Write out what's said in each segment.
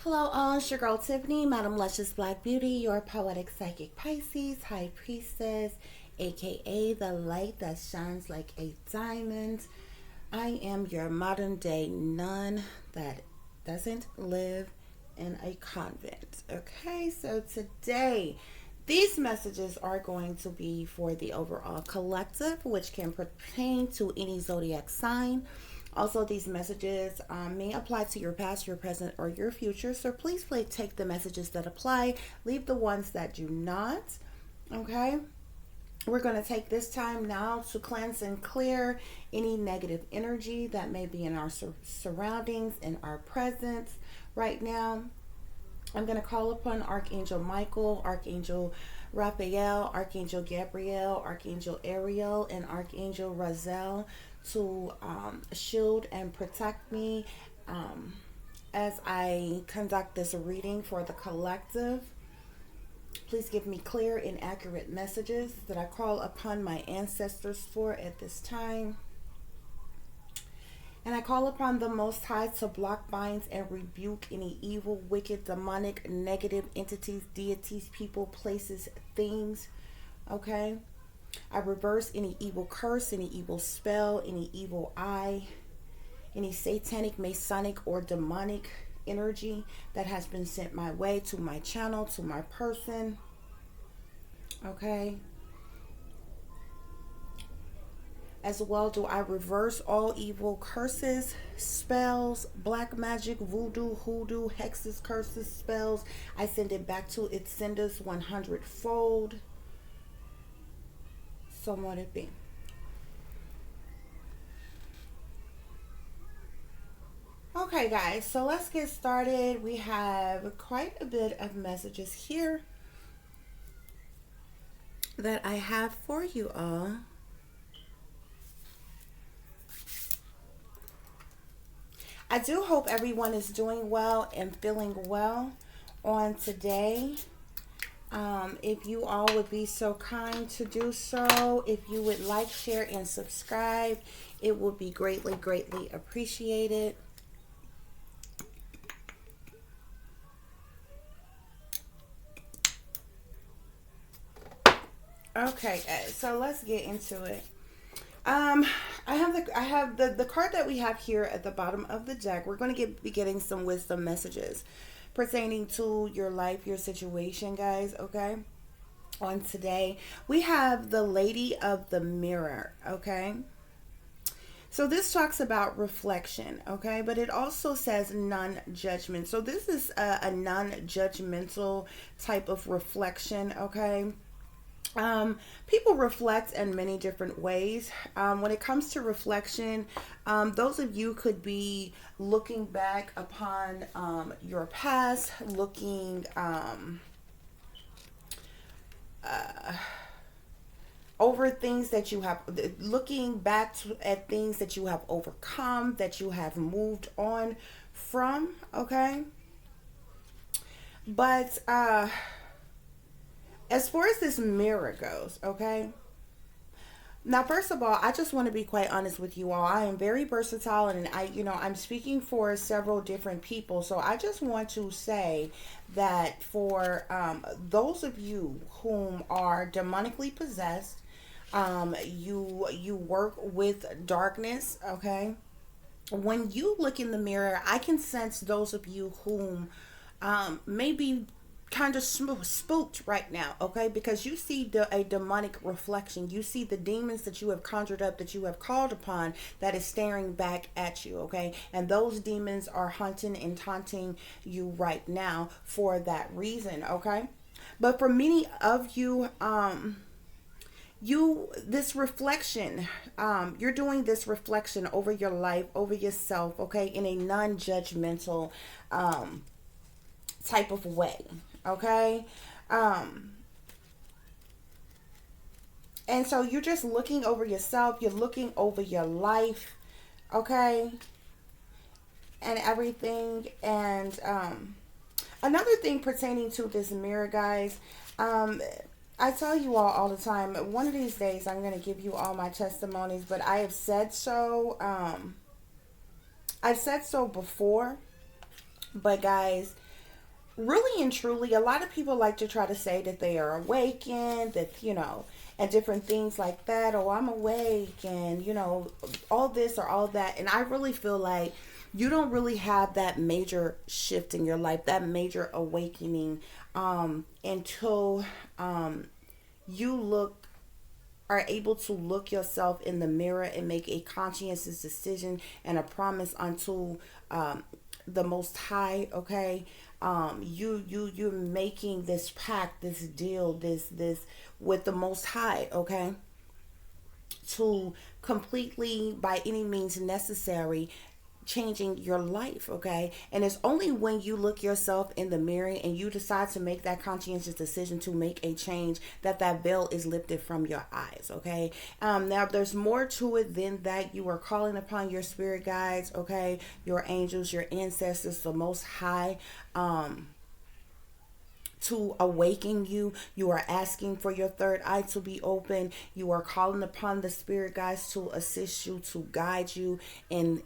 Hello, all. It's your girl Tiffany, Madam Luscious Black Beauty, your poetic psychic Pisces, High Priestess, aka the light that shines like a diamond. I am your modern day nun that doesn't live in a convent. Okay, so today these messages are going to be for the overall collective, which can pertain to any zodiac sign. Also, these messages may apply to your past, your present, or your future. So please take the messages that apply, leave the ones that do not. Okay? We're going to take this time now to cleanse and clear any negative energy that may be in our surroundings, in our presence right now. I'm going to call upon Archangel Michael, Archangel Raphael, Archangel Gabriel, Archangel Ariel, and Archangel Raziel to shield and protect me as I conduct this reading for the collective. Please give me clear and accurate messages that I call upon my ancestors for at this time. And I call upon the Most High to block, bind, and rebuke any evil, wicked, demonic, negative entities, deities, people, places, things. Okay? I reverse any evil curse, any evil spell, any evil eye, any satanic, masonic, or demonic energy that has been sent my way, to my channel, to my person. Okay? As well, do I reverse all evil curses, spells, black magic, voodoo, hoodoo, hexes, curses, spells. I send it back to its senders 100-fold. So let it be. Okay, guys, so let's get started. We have quite a bit of messages here that I have for you all. I do hope everyone is doing well and feeling well on today. If you all would be so kind to do so, if you would like, share, and subscribe, it would be greatly, greatly appreciated. Okay, guys, so let's get into it. I have the card that we have here at the bottom of the deck. We're going to be getting some wisdom messages pertaining to your life, your situation, guys. Okay, on today we have the Lady of the Mirror. Okay, so this talks about reflection. Okay, but it also says non-judgment. So this is a non-judgmental type of reflection. Okay. People reflect in many different ways. When it comes to reflection, those of you could be looking back upon your past, looking over things that you have, looking back at things that you have overcome, that you have moved on from. Okay, but as far as this mirror goes, okay? Now, first of all, I just want to be quite honest with you all. I am very versatile, and I'm speaking for several different people. So I just want to say that for those of you whom are demonically possessed, you work with darkness, okay? When you look in the mirror, I can sense those of you whom maybe kind of spooked right now, okay? Because you see a demonic reflection. You see the demons that you have conjured up, that you have called upon, that is staring back at you, okay? And those demons are hunting and taunting you right now for that reason, okay? But for many of you, this reflection, you're doing this reflection over your life, over yourself, okay, in a non-judgmental type of way. Okay. And so you're just looking over yourself. You're looking over your life. Okay. And everything. And another thing pertaining to this mirror, guys. I tell you all the time, one of these days I'm going to give you all my testimonies. But I have said so. I've said so before. But guys, really and truly, a lot of people like to try to say that they are awakened, that, and different things like that. Oh, I'm awake, and, all this or all that. And I really feel like you don't really have that major shift in your life, that major awakening, until you are able to look yourself in the mirror and make a conscientious decision and a promise unto the Most High. Okay, you're making this pact, this deal, this with the Most High. Okay, to completely, by any means necessary, changing your life. Okay, and it's only when you look yourself in the mirror and you decide to make that conscientious decision to make a change that that veil is lifted from your eyes. Okay, now there's more to it than that. You are calling upon your spirit guides, okay, your angels, your ancestors, the Most High, to awaken you. You are asking for your third eye to be open. You are calling upon the spirit guides to assist you, to guide you in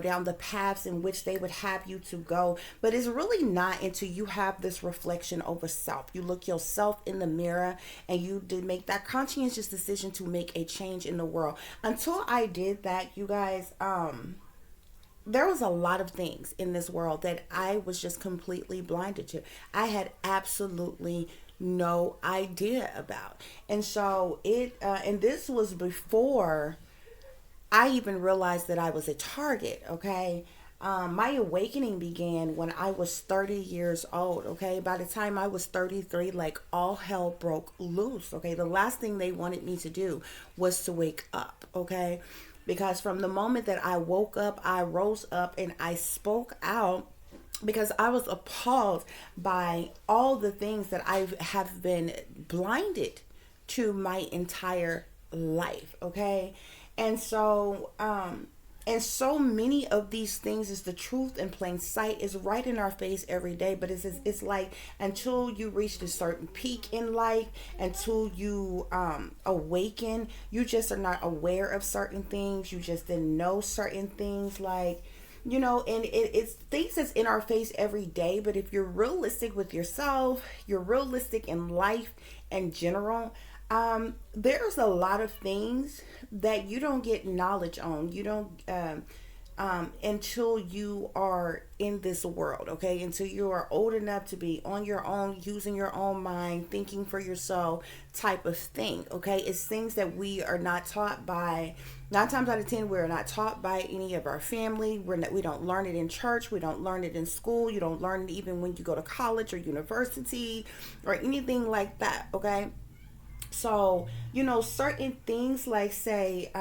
down the paths in which they would have you to go. But it's really not until you have this reflection over self. You look yourself in the mirror and you did make that conscientious decision to make a change in the world. Until I did that, you guys, there was a lot of things in this world that I was just completely blinded to. I had absolutely no idea about. And so and this was before I even realized that I was a target. Okay. My awakening began when I was 30 years old. Okay. By the time I was 33, like, all hell broke loose. Okay. The last thing they wanted me to do was to wake up. Okay. Because from the moment that I woke up, I rose up and I spoke out, because I was appalled by all the things that I have been blinded to my entire life. Okay. And so, and so many of these things is the truth in plain sight, is right in our face every day. But it's like, until you reach a certain peak in life, until you awaken, you just are not aware of certain things. You just didn't know certain things, like, and it's things that's in our face every day. But if you're realistic with yourself, you're realistic in life in general, there's a lot of things that you don't get knowledge on. You don't, until you are in this world, okay? Until you are old enough to be on your own, using your own mind, thinking for yourself, type of thing, okay? It's things that we are not taught by. 9 times out of 10, we're not taught by any of our family. We don't learn it in church. We don't learn it in school. You don't learn it even when you go to college or university or anything like that, okay? So, certain things, like, say,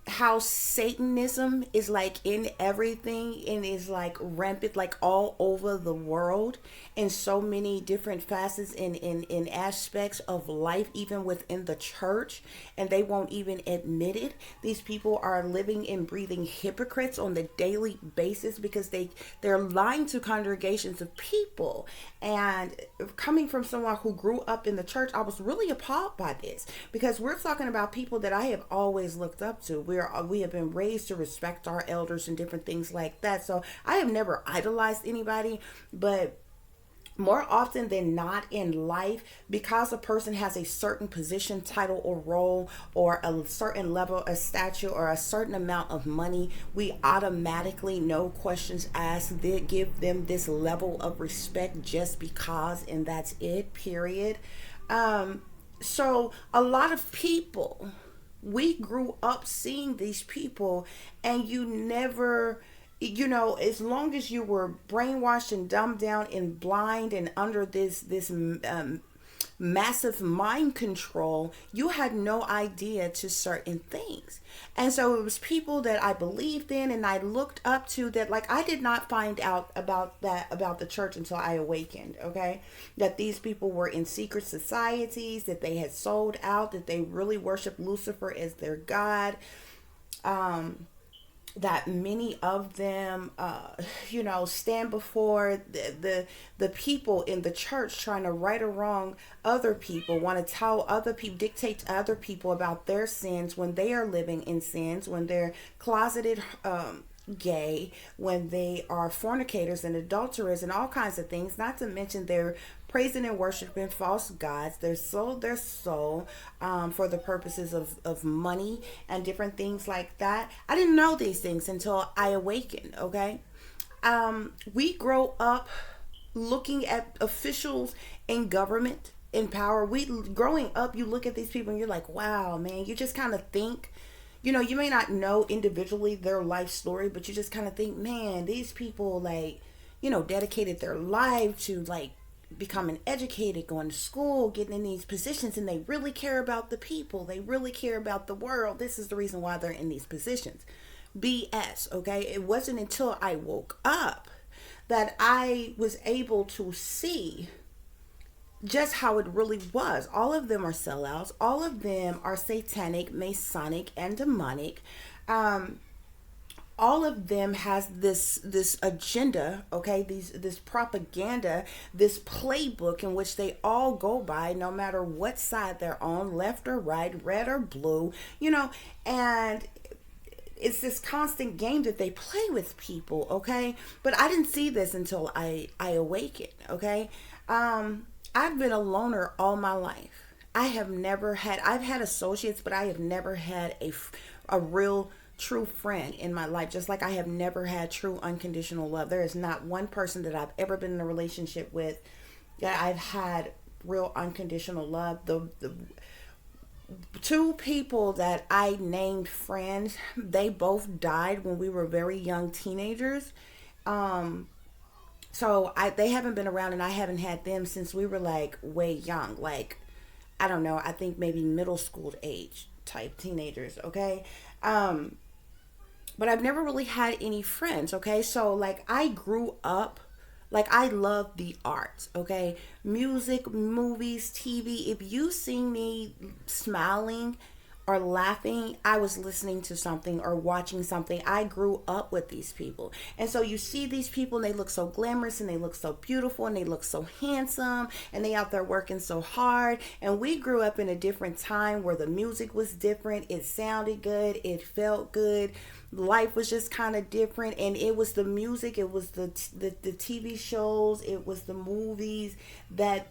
how Satanism is like in everything and is like rampant, like all over the world, in so many different facets in aspects of life, even within the church, and they won't even admit it. These people are living and breathing hypocrites on the daily basis, because they're lying to congregations of people. And coming from someone who grew up in the church, I was really appalled by this, because we're talking about people that I have always looked up to. We have been raised to respect our elders and different things like that. So I have never idolized anybody, but more often than not in life, because a person has a certain position, title, or role, or a certain level of stature, or a certain amount of money, we automatically, no questions asked, they give them this level of respect just because, and that's it, period. So a lot of people, we grew up seeing these people, and you never, as long as you were brainwashed and dumbed down and blind and under this massive mind control, you had no idea to certain things. And so it was people that I believed in and I looked up to, that, like, I did not find out about the church until I awakened. Okay, that these people were in secret societies, that they had sold out, that they really worshiped Lucifer as their god, that many of them stand before the people in the church, trying to right or wrong other people, want to tell other people, dictate to other people about their sins when they are living in sins, when they're closeted gay, when they are fornicators and adulterers and all kinds of things, not to mention they're praising and worshiping false gods. They sold their soul for the purposes of money and different things like that. I didn't know these things until I awakened, okay? We grow up looking at officials in government in power. We growing up, you look at these people and you're like, wow, man. You just kind of think, you may not know individually their life story, but you just kind of think, man, these people like, dedicated their life to like becoming educated, going to school, getting in these positions, and they really care about the people. They really care about the world. This is the reason why they're in these positions. BS, okay? It wasn't until I woke up that I was able to see just how it really was. All of them are sellouts. All of them are satanic, Masonic, and demonic. All of them has this agenda, okay? This propaganda, this playbook in which they all go by, no matter what side they're on, left or right, red or blue, and it's this constant game that they play with people, okay? But I didn't see this until I awakened, okay? I've been a loner all my life. I've had associates, but I have never had a real true friend in my life, just like I have never had true unconditional love. There is not one person that I've ever been in a relationship with that I've had real unconditional love. The two people that I named friends, they both died when we were very young teenagers. So they haven't been around, and I haven't had them since we were like way young, like I don't know, I think maybe middle school age type teenagers, okay? But I've never really had any friends, okay? So like I grew up, like I love the arts, okay? Music, movies, TV. If you see me smiling or laughing, I was listening to something or watching something. I grew up with these people. And so you see these people and they look so glamorous and they look so beautiful and they look so handsome and they out there working so hard. And we grew up in a different time where the music was different. It sounded good. It felt good. Life was just kind of different, and it was the music, it was the TV shows, it was the movies that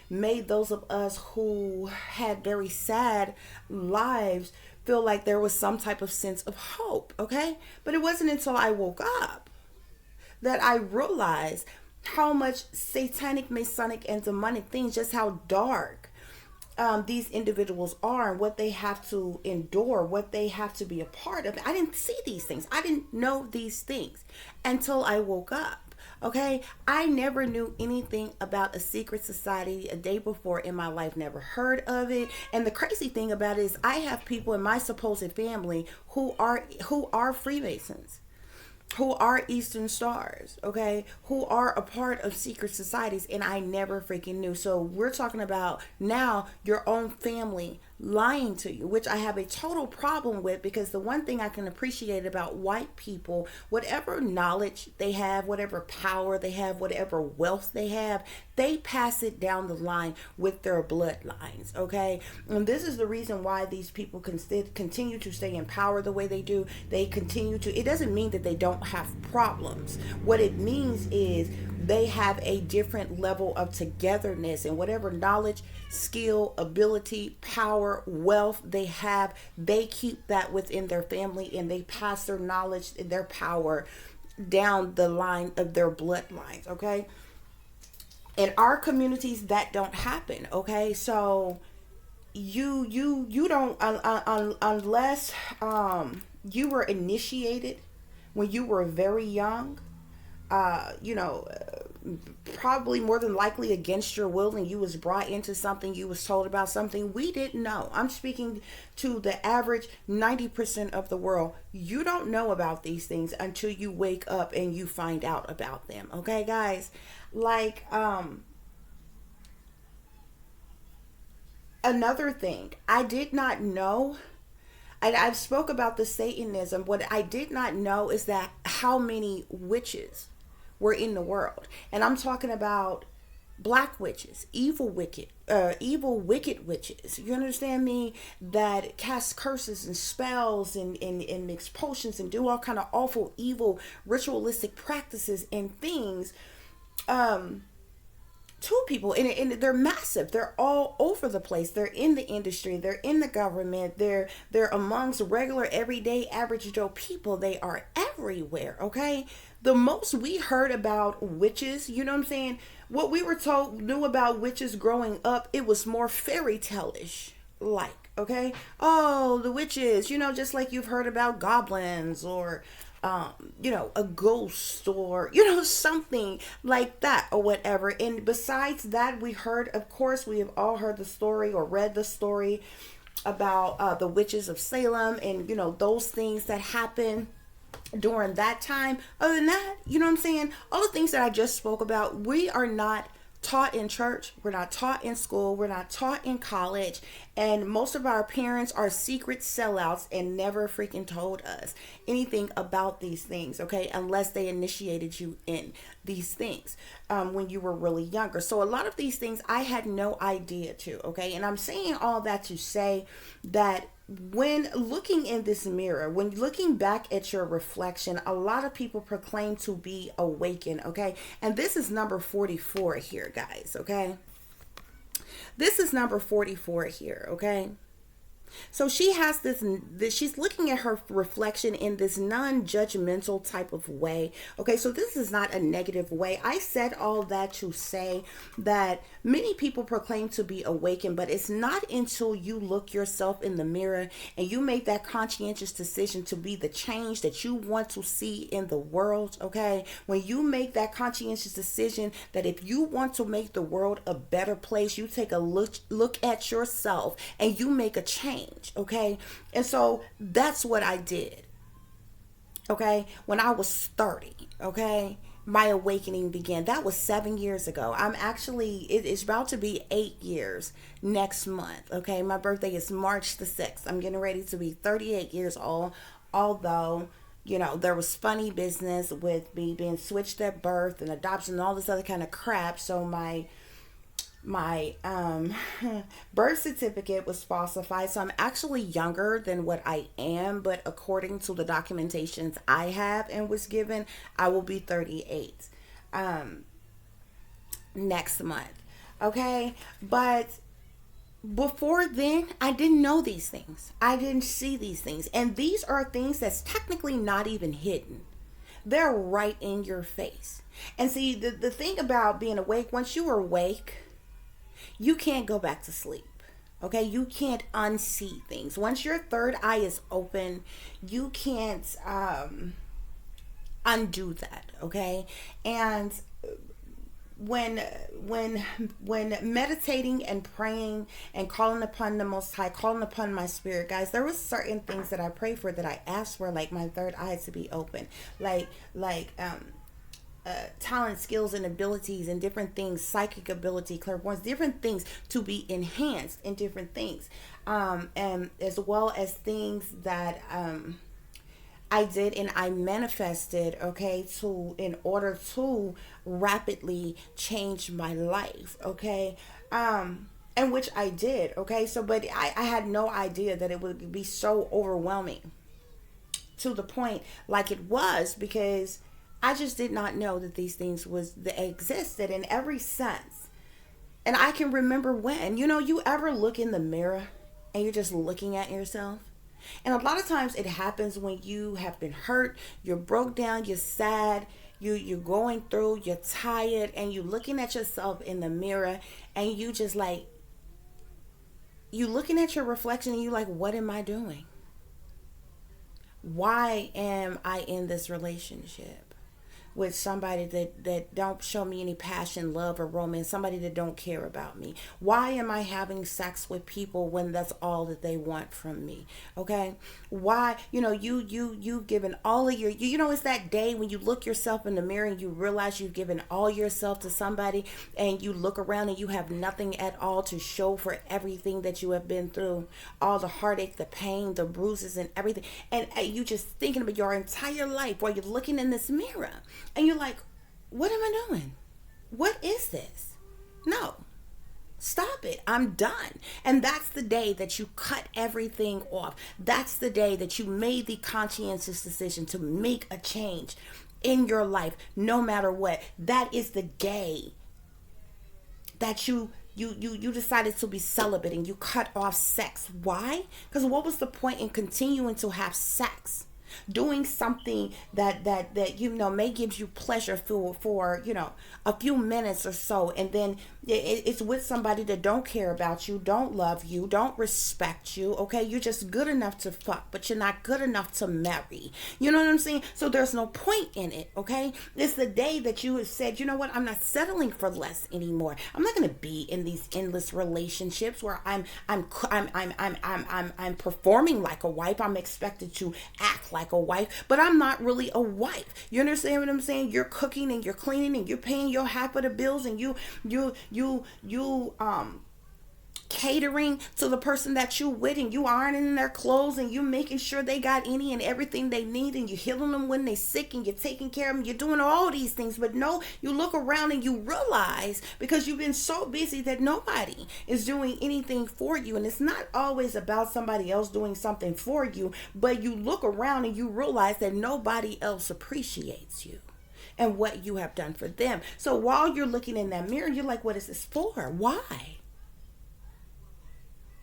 made those of us who had very sad lives feel like there was some type of sense of hope, okay? But it wasn't until I woke up that I realized how much satanic, Masonic, and demonic things, just how dark these individuals are and what they have to endure, what they have to be a part of. I didn't see these things. I didn't know these things until I woke up. Okay, I never knew anything about a secret society a day before in my life, never heard of it. And the crazy thing about it is I have people in my supposed family who are Freemasons, who are Eastern Stars, okay, who are a part of secret societies, and I never freaking knew. So we're talking about now your own family lying to you, which I have a total problem with, because the one thing I can appreciate about white people, whatever knowledge they have, whatever power they have, whatever wealth they have, they pass it down the line with their bloodlines, okay? And this is the reason why these people can continue to stay in power the way they do. They continue to, it doesn't mean that they don't have problems. What it means is they have a different level of togetherness, and whatever knowledge, skill, ability, power, wealth they have, they keep that within their family, and they pass their knowledge and their power down the line of their bloodlines, okay? In our communities, that don't happen, okay? So you don't unless you were initiated when you were very young, probably more than likely against your will, and you was brought into something, you was told about something we didn't know. I'm speaking to the average 90% of the world. You don't know about these things until you wake up and you find out about them, okay, guys? Like, another thing, I did not know, I've spoke about the Satanism. What I did not know is that how many witches were in the world. And I'm talking about black witches, evil wicked witches, you understand me, that cast curses and spells and mix potions and do all kind of awful evil ritualistic practices and things, to people, and they're massive. They're all over the place. They're in the industry, they're in the government, they're amongst regular everyday average Joe people. They are everywhere. Okay, the most we heard about witches, you know what I'm saying, what we were told knew about witches growing up, it was more fairy tale-ish, like, okay, oh, the witches, just like you've heard about goblins, or a ghost, or something like that, or whatever. And besides that, we heard, of course, we have all heard the story or read the story about the witches of Salem, and those things that happen during that time. Other than that, you know what I'm saying, all the things that I just spoke about, we are not taught in church, we're not taught in school, we're not taught in college, and most of our parents are secret sellouts and never freaking told us anything about these things, okay, unless they initiated you in these things when you were really younger. So a lot of these things I had no idea to, okay, and I'm saying all that to say that when looking in this mirror, when looking back at your reflection, a lot of people proclaim to be awakened, okay? And this is number 44 here, guys, okay? This is number 44 here, okay? So she has this, she's looking at her reflection in this non-judgmental type of way. Okay, so this is not a negative way. I said all that to say that many people proclaim to be awakened, but it's not until you look yourself in the mirror and you make that conscientious decision to be the change that you want to see in the world, okay? When you make that conscientious decision that if you want to make the world a better place, you take a look at yourself and you make a change. Okay, and so that's what I did. Okay, when I was 30, okay, my awakening began. That was 7 years ago. It is about to be 8 years next month. Okay, my birthday is March the 6th. I'm getting ready to be 38 years old, although there was funny business with me being switched at birth and adoption and all this other kind of crap. So my birth certificate was falsified, so I'm actually younger than what I am, but according to the documentations I have and was given, I will be 38 next month. Okay, but before then, I didn't know these things. I didn't see these things, and these are things that's technically not even hidden. They're right in your face. And see, the thing about being awake, once you are awake, you can't go back to sleep. Okay, you can't unsee things. Once your third eye is open, you can't undo that. Okay, and when meditating and praying and calling upon the Most High, calling upon my spirit, guys, there was certain things that I prayed for, that I asked for, like my third eye to be open, like talent, skills, and abilities, and different things, psychic ability, clairvoyance, different things to be enhanced in different things, and as well as things that I did and I manifested, okay, in order to rapidly change my life, okay, and which I did, okay. So, but I had no idea that it would be so overwhelming to the point like it was, because I just did not know that these things existed in every sense. And I can remember when, you ever look in the mirror and you're just looking at yourself. And a lot of times it happens when you have been hurt, you're broke down, you're sad, you're going through, you're tired, and you're looking at yourself in the mirror, and you just like, you looking at your reflection and you're like, what am I doing? Why am I in this relationship with somebody that don't show me any passion, love, or romance, somebody that don't care about me? Why am I having sex with people when that's all that they want from me? Okay, why, you've given all of your, it's that day when you look yourself in the mirror and you realize you've given all yourself to somebody, and you look around and you have nothing at all to show for everything that you have been through, all the heartache, the pain, the bruises, and everything, and you just thinking about your entire life while you're looking in this mirror. And you're like, what am I doing? What is this? No. Stop it. I'm done. And that's the day that you cut everything off. That's the day that you made the conscientious decision to make a change in your life, no matter what. That is the day that you decided to be celibate and you cut off sex. Why? Because what was the point in continuing to have sex? Doing something that may gives you pleasure for a few minutes or so, and then it's with somebody that don't care about you, don't love you, don't respect you. Okay, you're just good enough to fuck, but you're not good enough to marry. You know what I'm saying? So there's no point in it. Okay, it's the day that you have said, you know what, I'm not settling for less anymore. I'm not going to be in these endless relationships where I'm performing like a wife. I'm expected to act like a wife, but I'm not really a wife. You understand what I'm saying? You're cooking and you're cleaning and you're paying your half of the bills, and you catering to the person that you with, and you ironing their clothes, and you making sure they got any and everything they need, and you healing them when they sick, and you're taking care of them. You're doing all these things, but no, you look around and you realize, because you've been so busy, that nobody is doing anything for you. And it's not always about somebody else doing something for you, but you look around and you realize that nobody else appreciates you and what you have done for them. So while you're looking in that mirror, you're like, what is this for? Why?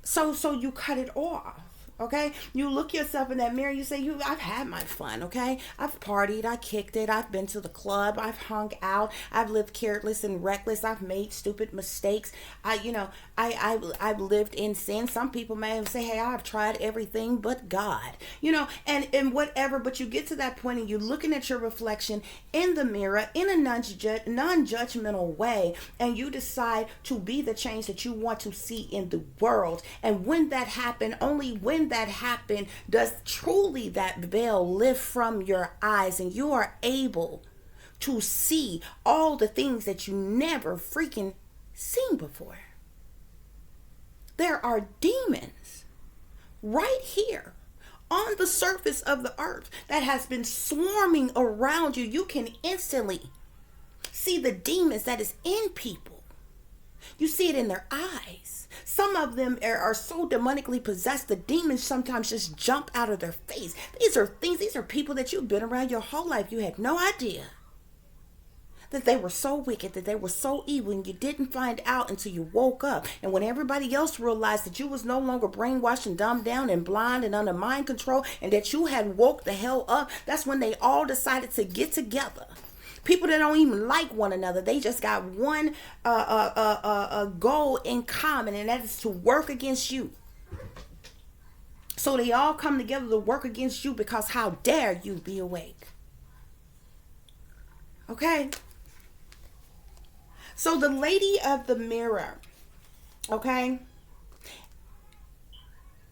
So you cut it off. Okay, you look yourself in that mirror, you say, I've had my fun. Okay, I've partied, I kicked it, I've been to the club, I've hung out, I've lived careless and reckless, I've made stupid mistakes. I've lived in sin. Some people may say, hey, I've tried everything but God, and whatever. But you get to that point and you're looking at your reflection in the mirror in a non-judgmental way, and you decide to be the change that you want to see in the world. And when that happened, only when that happened does truly that veil lift from your eyes, and you are able to see all the things that you never freaking seen before. There are demons right here on the surface of the earth that has been swarming around you. You can instantly see the demons that is in people. You see it in their eyes. Some of them are so demonically possessed, the demons sometimes just jump out of their face. These are people that you've been around your whole life. You had no idea that they were so wicked, that they were so evil, and you didn't find out until you woke up. And when everybody else realized that you was no longer brainwashed and dumbed down and blind and under mind control, and that you had woke the hell up, that's when they all decided to get together. People that don't even like one another, they just got one goal in common, and that is to work against you. So they all come together to work against you, because how dare you be awake? Okay. So the lady of the mirror, okay,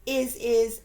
is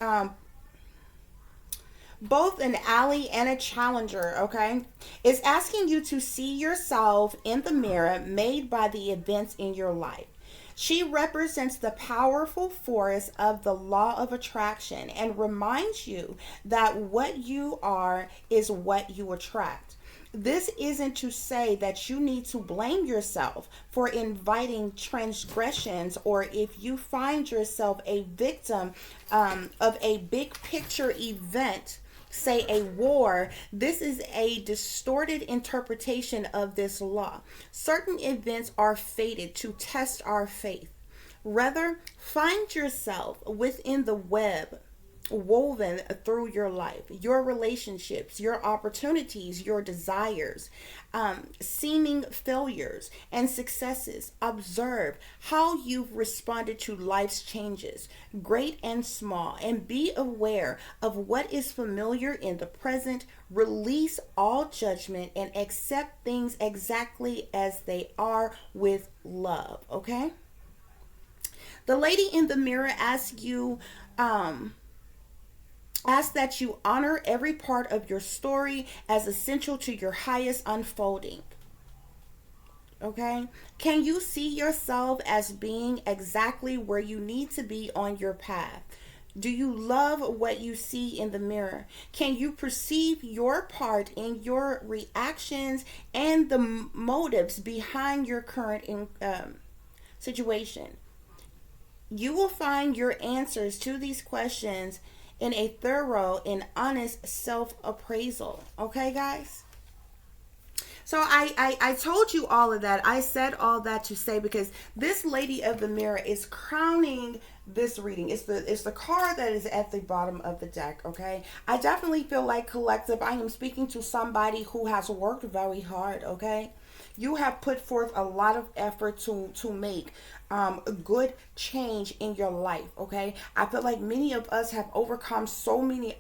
both an ally and a challenger, okay? Is asking you to see yourself in the mirror made by the events in your life. She represents the powerful force of the law of attraction and reminds you that what you are is what you attract. This isn't to say that you need to blame yourself for inviting transgressions, or if you find yourself a victim of a big picture event, say a war. This is a distorted interpretation of this law. Certain events are fated to test our faith. Rather, find yourself within the web woven through your life, your relationships, your opportunities, your desires, seeming failures and successes. Observe how you've responded to life's changes, great and small, and be aware of what is familiar in the present. Release all judgment and accept things exactly as they are with love. Okay? The lady in the mirror asks you, ask that you honor every part of your story as essential to your highest unfolding. Okay? Can you see yourself as being exactly where you need to be on your path? Do you love what you see in the mirror? Can you perceive your part in your reactions and the motives behind your current situation. You will find your answers to these questions in a thorough and honest self-appraisal. Okay, guys? So I told you all of that. I said all that to say because this Lady of the Mirror is crowning this reading. It's the card that is at the bottom of the deck, okay? I definitely feel like, collective, I am speaking to somebody who has worked very hard, okay? You have put forth a lot of effort to make a good change in your life, okay? I feel like many of us have overcome so many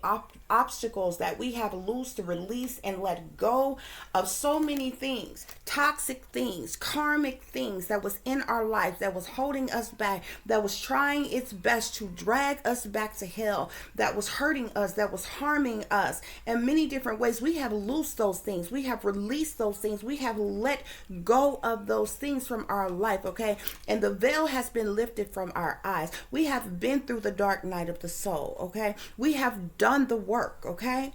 obstacles that we have loosed, released, and let go of so many things, toxic things, karmic things that was in our life, that was holding us back, that was trying its best to drag us back to hell, that was hurting us, that was harming us in many different ways. We have loosed those things. We have released those things. We have let go of those things from our life, okay? And the veil has been lifted from our eyes. We have been through the dark night of the soul, okay? We have done the work, okay?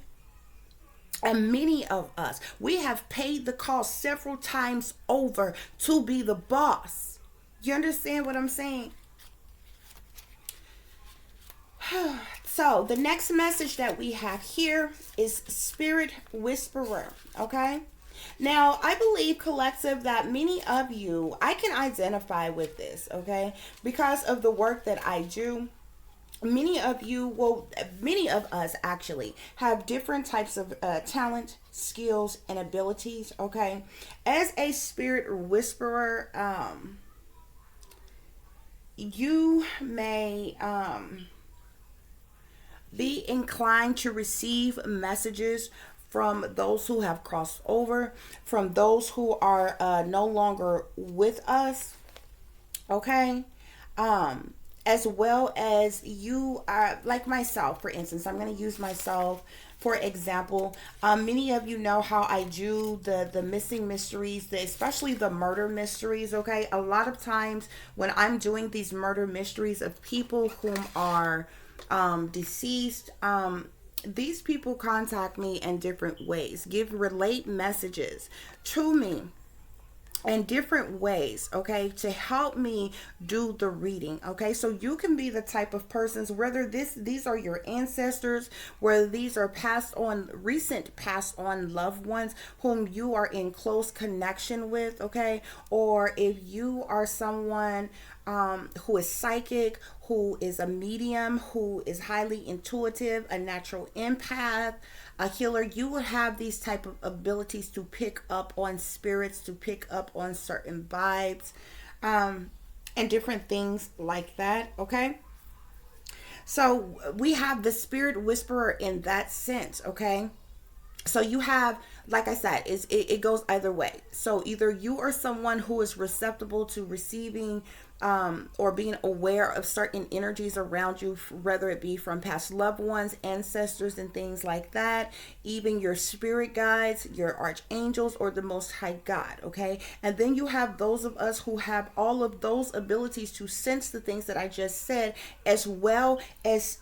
And many of us, we have paid the cost several times over to be the boss. You understand what I'm saying? So the next message that we have here is Spirit Whisperer, okay? Now, I believe, collective, that many of you, I can identify with this, okay? Because of the work that I do, many of you, well, many of us actually have different types of talent, skills, and abilities, okay? As a spirit whisperer, you may be inclined to receive messages from those who have crossed over, from those who are no longer with us, okay? As well as you are, like myself, for instance. I'm going to use myself for example. Many of you know how I do the missing mysteries, especially the murder mysteries, okay? A lot of times when I'm doing these murder mysteries of people whom are deceased, these people contact me in different ways, relate messages to me in different ways, okay, to help me do the reading, okay? So you can be the type of persons, whether these are your ancestors, whether these are recent passed on loved ones whom you are in close connection with, okay? Or if you are someone who is psychic, who is a medium, who is highly intuitive, a natural empath, a healer, you will have these type of abilities to pick up on spirits, to pick up on certain vibes, and different things like that, okay? So we have the spirit whisperer in that sense, okay? So you have, like I said, it goes either way. So either you are someone who is receptible to receiving or being aware of certain energies around you, whether it be from past loved ones, ancestors, and things like that, even your spirit guides, your archangels, or the Most High God, okay? And then you have those of us who have all of those abilities to sense the things that I just said, as well as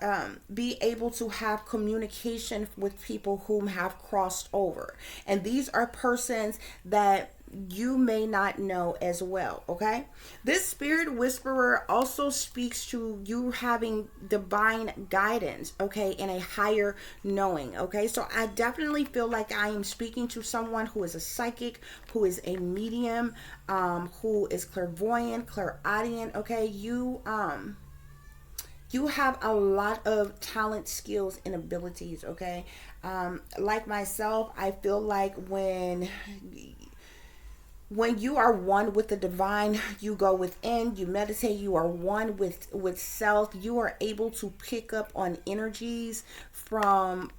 be able to have communication with people whom have crossed over. And these are persons that you may not know as well, okay? This spirit whisperer also speaks to you having divine guidance, okay, and a higher knowing, okay? So I definitely feel like I am speaking to someone who is a psychic, who is a medium, who is clairvoyant, clairaudient, okay? You have a lot of talent, skills, and abilities, okay? Like myself, I feel like when you are one with the divine, you go within, you meditate, you are one with self, you are able to pick up on energies from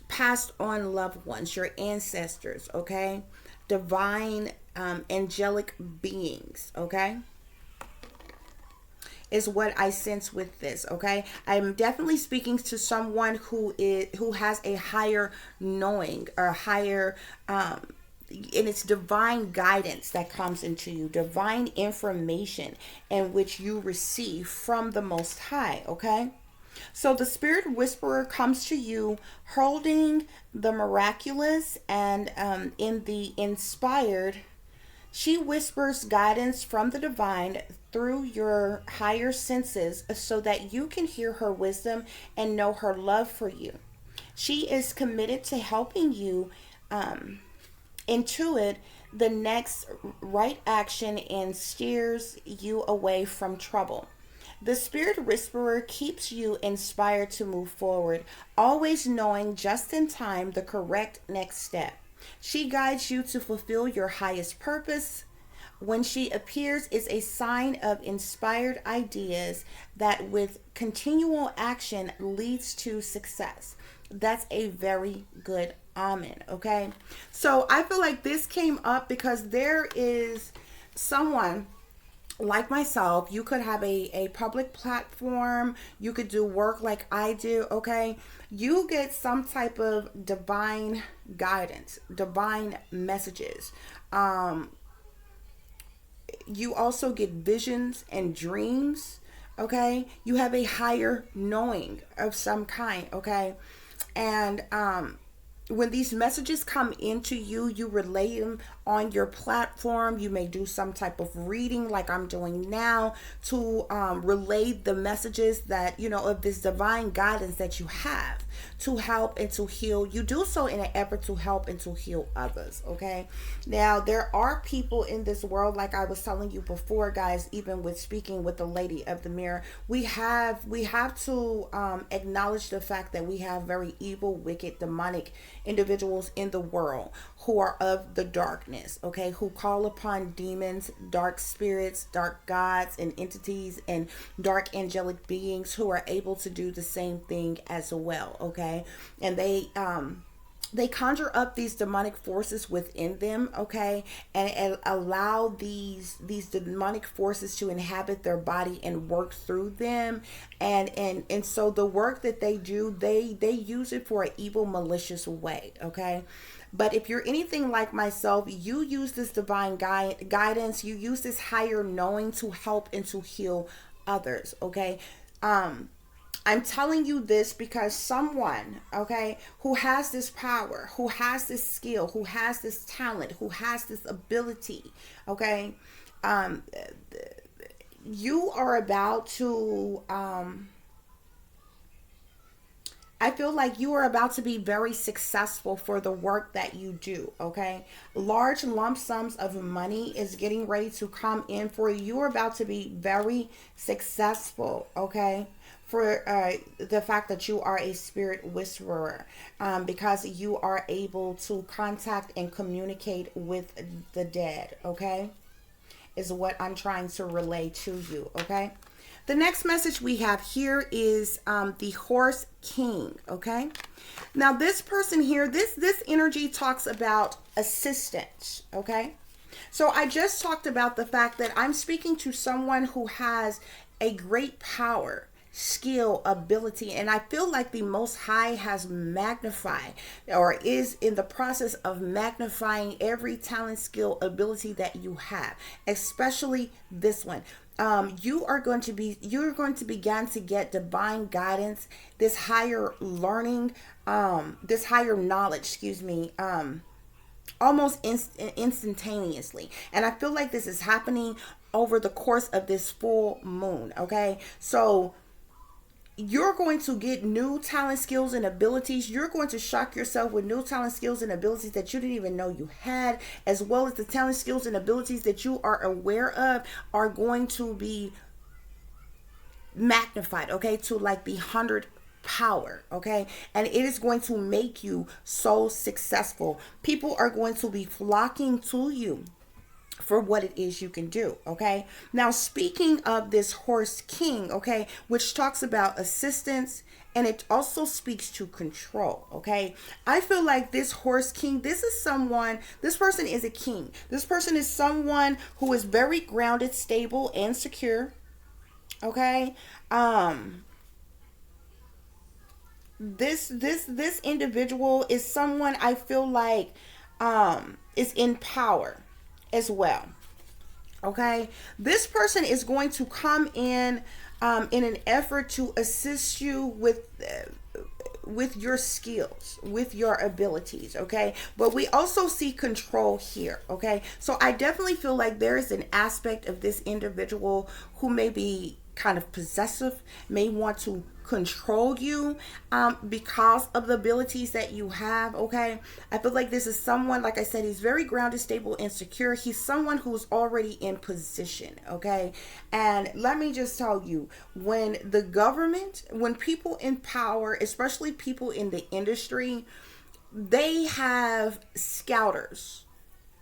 passed on loved ones, your ancestors, okay? Divine angelic beings, okay? Is what I sense with this, okay? I'm definitely speaking to someone who has a higher knowing, or higher and it's divine guidance that comes into you, divine information in which you receive from the Most High, okay? So the spirit whisperer comes to you holding the miraculous and in the inspired She whispers guidance from the divine through your higher senses so that you can hear her wisdom and know her love for you. She is committed to helping you intuit the next right action and steers you away from trouble. The spirit whisperer keeps you inspired to move forward, always knowing just in time the correct next step. She guides you to fulfill your highest purpose. When she appears is a sign of inspired ideas that with continual action leads to success. That's a very good omen, okay? So I feel like this came up because there is someone like myself. You could have a public platform, you could do work like I do, okay? You get some type of divine guidance, divine messages. You also get visions and dreams, okay? You have a higher knowing of some kind, okay? And when these messages come into you, you relay them on your platform. You may do some type of reading like I'm doing now to relay the messages that, you know, of this divine guidance that you have to help and to heal. You do so in an effort to help and to heal others, okay? Now, there are people in this world, like I was telling you before, guys, even with speaking with the lady of the mirror, we have to acknowledge the fact that we have very evil, wicked, demonic individuals in the world who are of the darkness, okay, who call upon demons, dark spirits, dark gods and entities, and dark angelic beings who are able to do the same thing as well, okay? And they conjure up these demonic forces within them, okay, and allow these demonic forces to inhabit their body and work through them, and so the work that they do, they use it for an evil, malicious way, okay. But if you're anything like myself, you use this divine guidance, you use this higher knowing to help and to heal others, okay. I'm telling you this because someone, okay, who has this power, who has this skill, who has this talent, who has this ability, okay, you are about to, I feel like you are about to be very successful for the work that you do, okay? Large lump sums of money is getting ready to come in for you. You are about to be very successful, okay? For the fact that you are a spirit whisperer, because you are able to contact and communicate with the dead, okay? Is what I'm trying to relay to you, okay? The next message we have here is the Horse King, okay? Now this person here, this energy talks about assistance, okay? So I just talked about the fact that I'm speaking to someone who has a great power, skill, ability, and I feel like the Most High has magnified or is in the process of magnifying every talent, skill, ability that you have, especially this one. You're going to begin to get divine guidance, this higher learning, this higher knowledge, excuse me, almost instantaneously. And I feel like this is happening over the course of this full moon, okay? So you're going to get new talent, skills, and abilities. You're going to shock yourself with new talent, skills, and abilities that you didn't even know you had, as well as the talent, skills, and abilities that you are aware of are going to be magnified, okay, to like the 100 power, okay, and it is going to make you so successful. People are going to be flocking to you for what it is you can do, okay? Now, speaking of this Horse King, okay, which talks about assistance, and it also speaks to control, okay? I feel like this Horse King, this person is a king. This person is someone who is very grounded, stable, and secure, okay? This individual is someone I feel like is in power as well, okay? This person is going to come in an effort to assist you with with your skills, with your abilities, okay? But we also see control here, okay? So I definitely feel like there is an aspect of this individual who may be kind of possessive, may want to control you because of the abilities that you have, okay? I feel like this is someone, like I said, he's very grounded, stable, and secure. He's someone who's already in position, okay? And let me just tell you, when the government, when people in power, especially people in the industry, they have scouters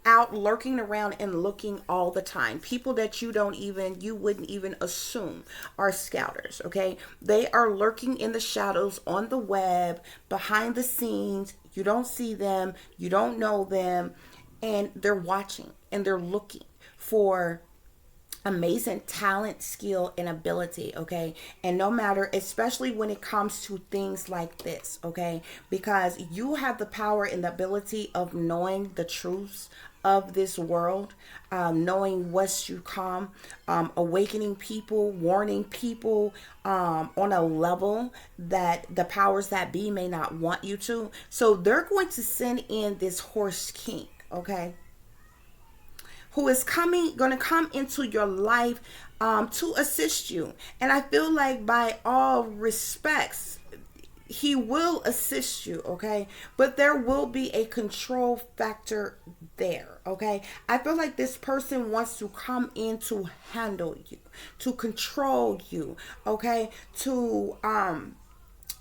out lurking around and looking all the time. People that you wouldn't even assume are scouters, okay? They are lurking in the shadows on the web, behind the scenes. You don't see them, you don't know them, and they're watching and they're looking for amazing talent, skill, and ability, okay? And no matter, especially when it comes to things like this, okay? Because you have the power and the ability of knowing the truths of this world, knowing what's to come, awakening people, warning people on a level that the powers that be may not want you to. So they're going to send in this horse king, okay? Who is going to come into your life to assist you. And I feel like by all respects, he will assist you, okay? But there will be a control factor there, okay? I feel like this person wants to come in to handle you, to control you, okay? To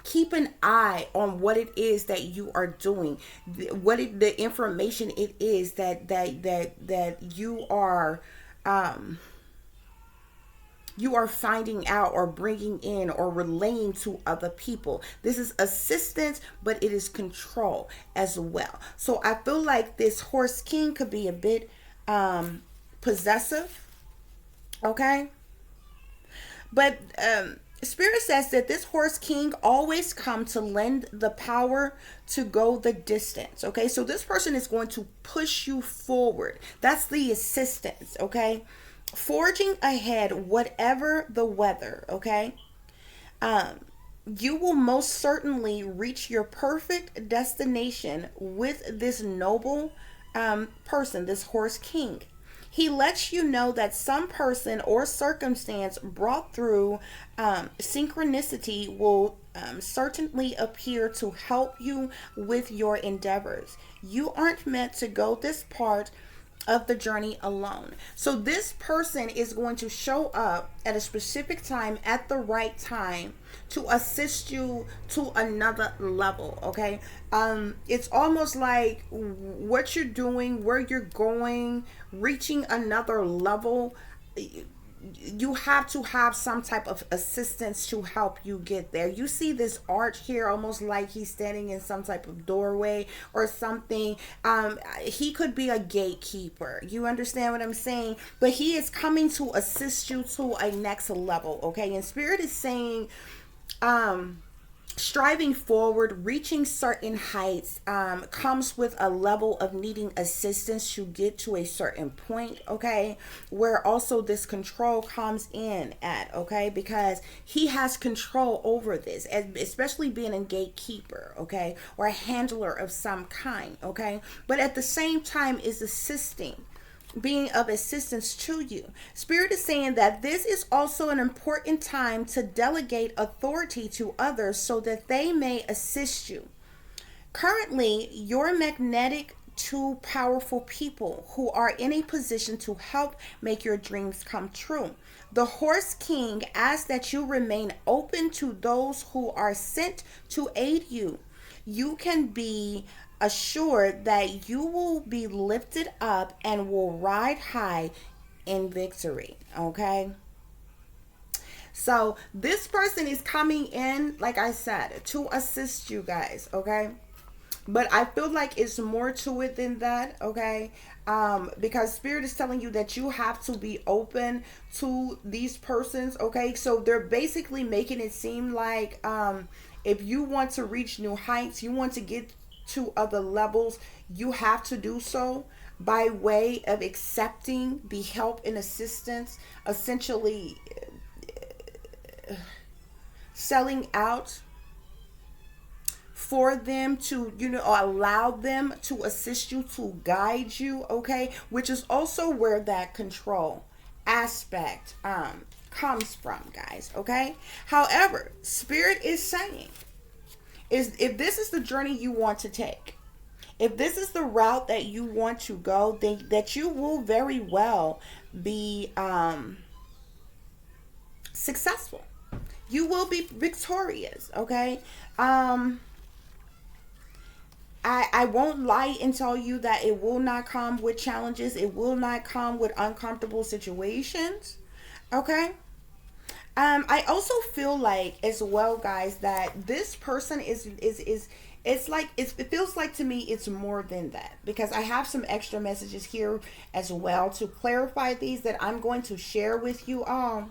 keep an eye on what it is that you are doing, the information it is that you are finding out or bringing in or relaying to other people. This is assistance, but it is control as well. So I feel like this horse king could be a bit possessive, okay? But Spirit says that this horse king always come to lend the power to go the distance, okay? So this person is going to push you forward. That's the assistance, okay? Forging ahead, whatever the weather, okay? You will most certainly reach your perfect destination with this noble person, this horse king. He lets you know that some person or circumstance brought through synchronicity will certainly appear to help you with your endeavors. You aren't meant to go this part of the journey alone. So this person is going to show up at a specific time at the right time to assist you to another level, okay? It's almost like what you're doing, where you're going, reaching another level, you have to have some type of assistance to help you get there. You see this arch here, almost like he's standing in some type of doorway or something. He could be a gatekeeper. You understand what I'm saying? But he is coming to assist you to a next level, okay? And Spirit is saying, striving forward, reaching certain heights comes with a level of needing assistance to get to a certain point, okay? Where also this control comes in at, okay? Because he has control over this, especially being a gatekeeper, okay? Or a handler of some kind, okay? But at the same time is assisting, being of assistance to you. Spirit is saying that this is also an important time to delegate authority to others so that they may assist you. Currently, you're magnetic to powerful people who are in a position to help make your dreams come true. The Horse King asks that you remain open to those who are sent to aid you. You can be assured that you will be lifted up and will ride high in victory, okay? So this person is coming in, like I said, to assist you guys, okay? But I feel like it's more to it than that, okay? Because Spirit is telling you that you have to be open to these persons, okay? So they're basically making it seem like if you want to reach new heights, you want to get to other levels, you have to do so by way of accepting the help and assistance, essentially selling out for them to, allow them to assist you, to guide you, okay? Which is also where that control aspect comes from, guys, okay? However, Spirit is saying, if this is the journey you want to take, if this is the route that you want to go, then that you will very well be successful. You will be victorious, okay? I won't lie and tell you that it will not come with challenges. It will not come with uncomfortable situations, okay? I also feel like as well, guys, that this person is it's like it feels like to me it's more than that, because I have some extra messages here as well to clarify these that I'm going to share with you all.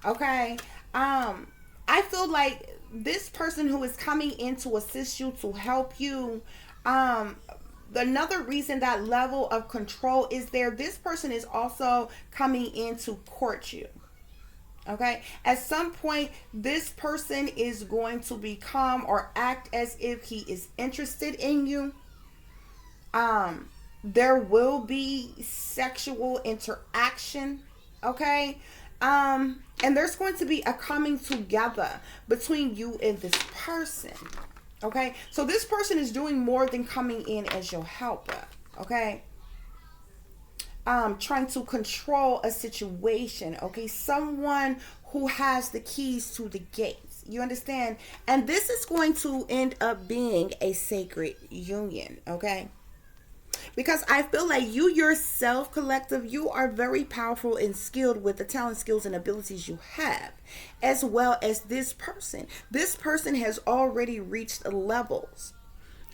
Okay. I feel like this person who is coming in to assist you, to help you, another reason that level of control is there, this person is also coming in to court you. Okay, at some point this person is going to become or act as if he is interested in you. There will be sexual interaction, okay? And there's going to be a coming together between you and this person, okay? So this person is doing more than coming in as your helper, okay? Trying to control a situation, okay? Someone who has the keys to the gates. You understand? And this is going to end up being a sacred union, okay? Because I feel like you yourself, collective, you are very powerful and skilled with the talent, skills, and abilities you have, as well as this person. This person has already reached levels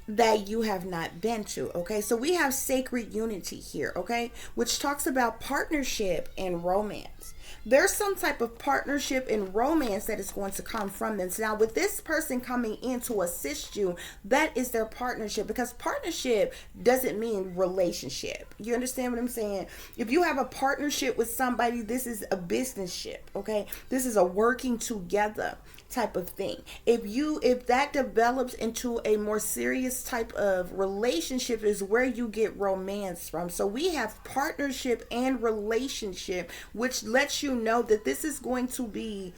that you have not been to, okay? So we have sacred unity here, okay? Which talks about partnership and romance. There's some type of partnership and romance that is going to come from this. Now, with this person coming in to assist you, that is their partnership, because partnership doesn't mean relationship. You understand what I'm saying? If you have a partnership with somebody, this is a business ship, okay? This is a working together type of thing. If that develops into a more serious type of relationship, is where you get romance from. So we have partnership and relationship, which lets you know that this is going to be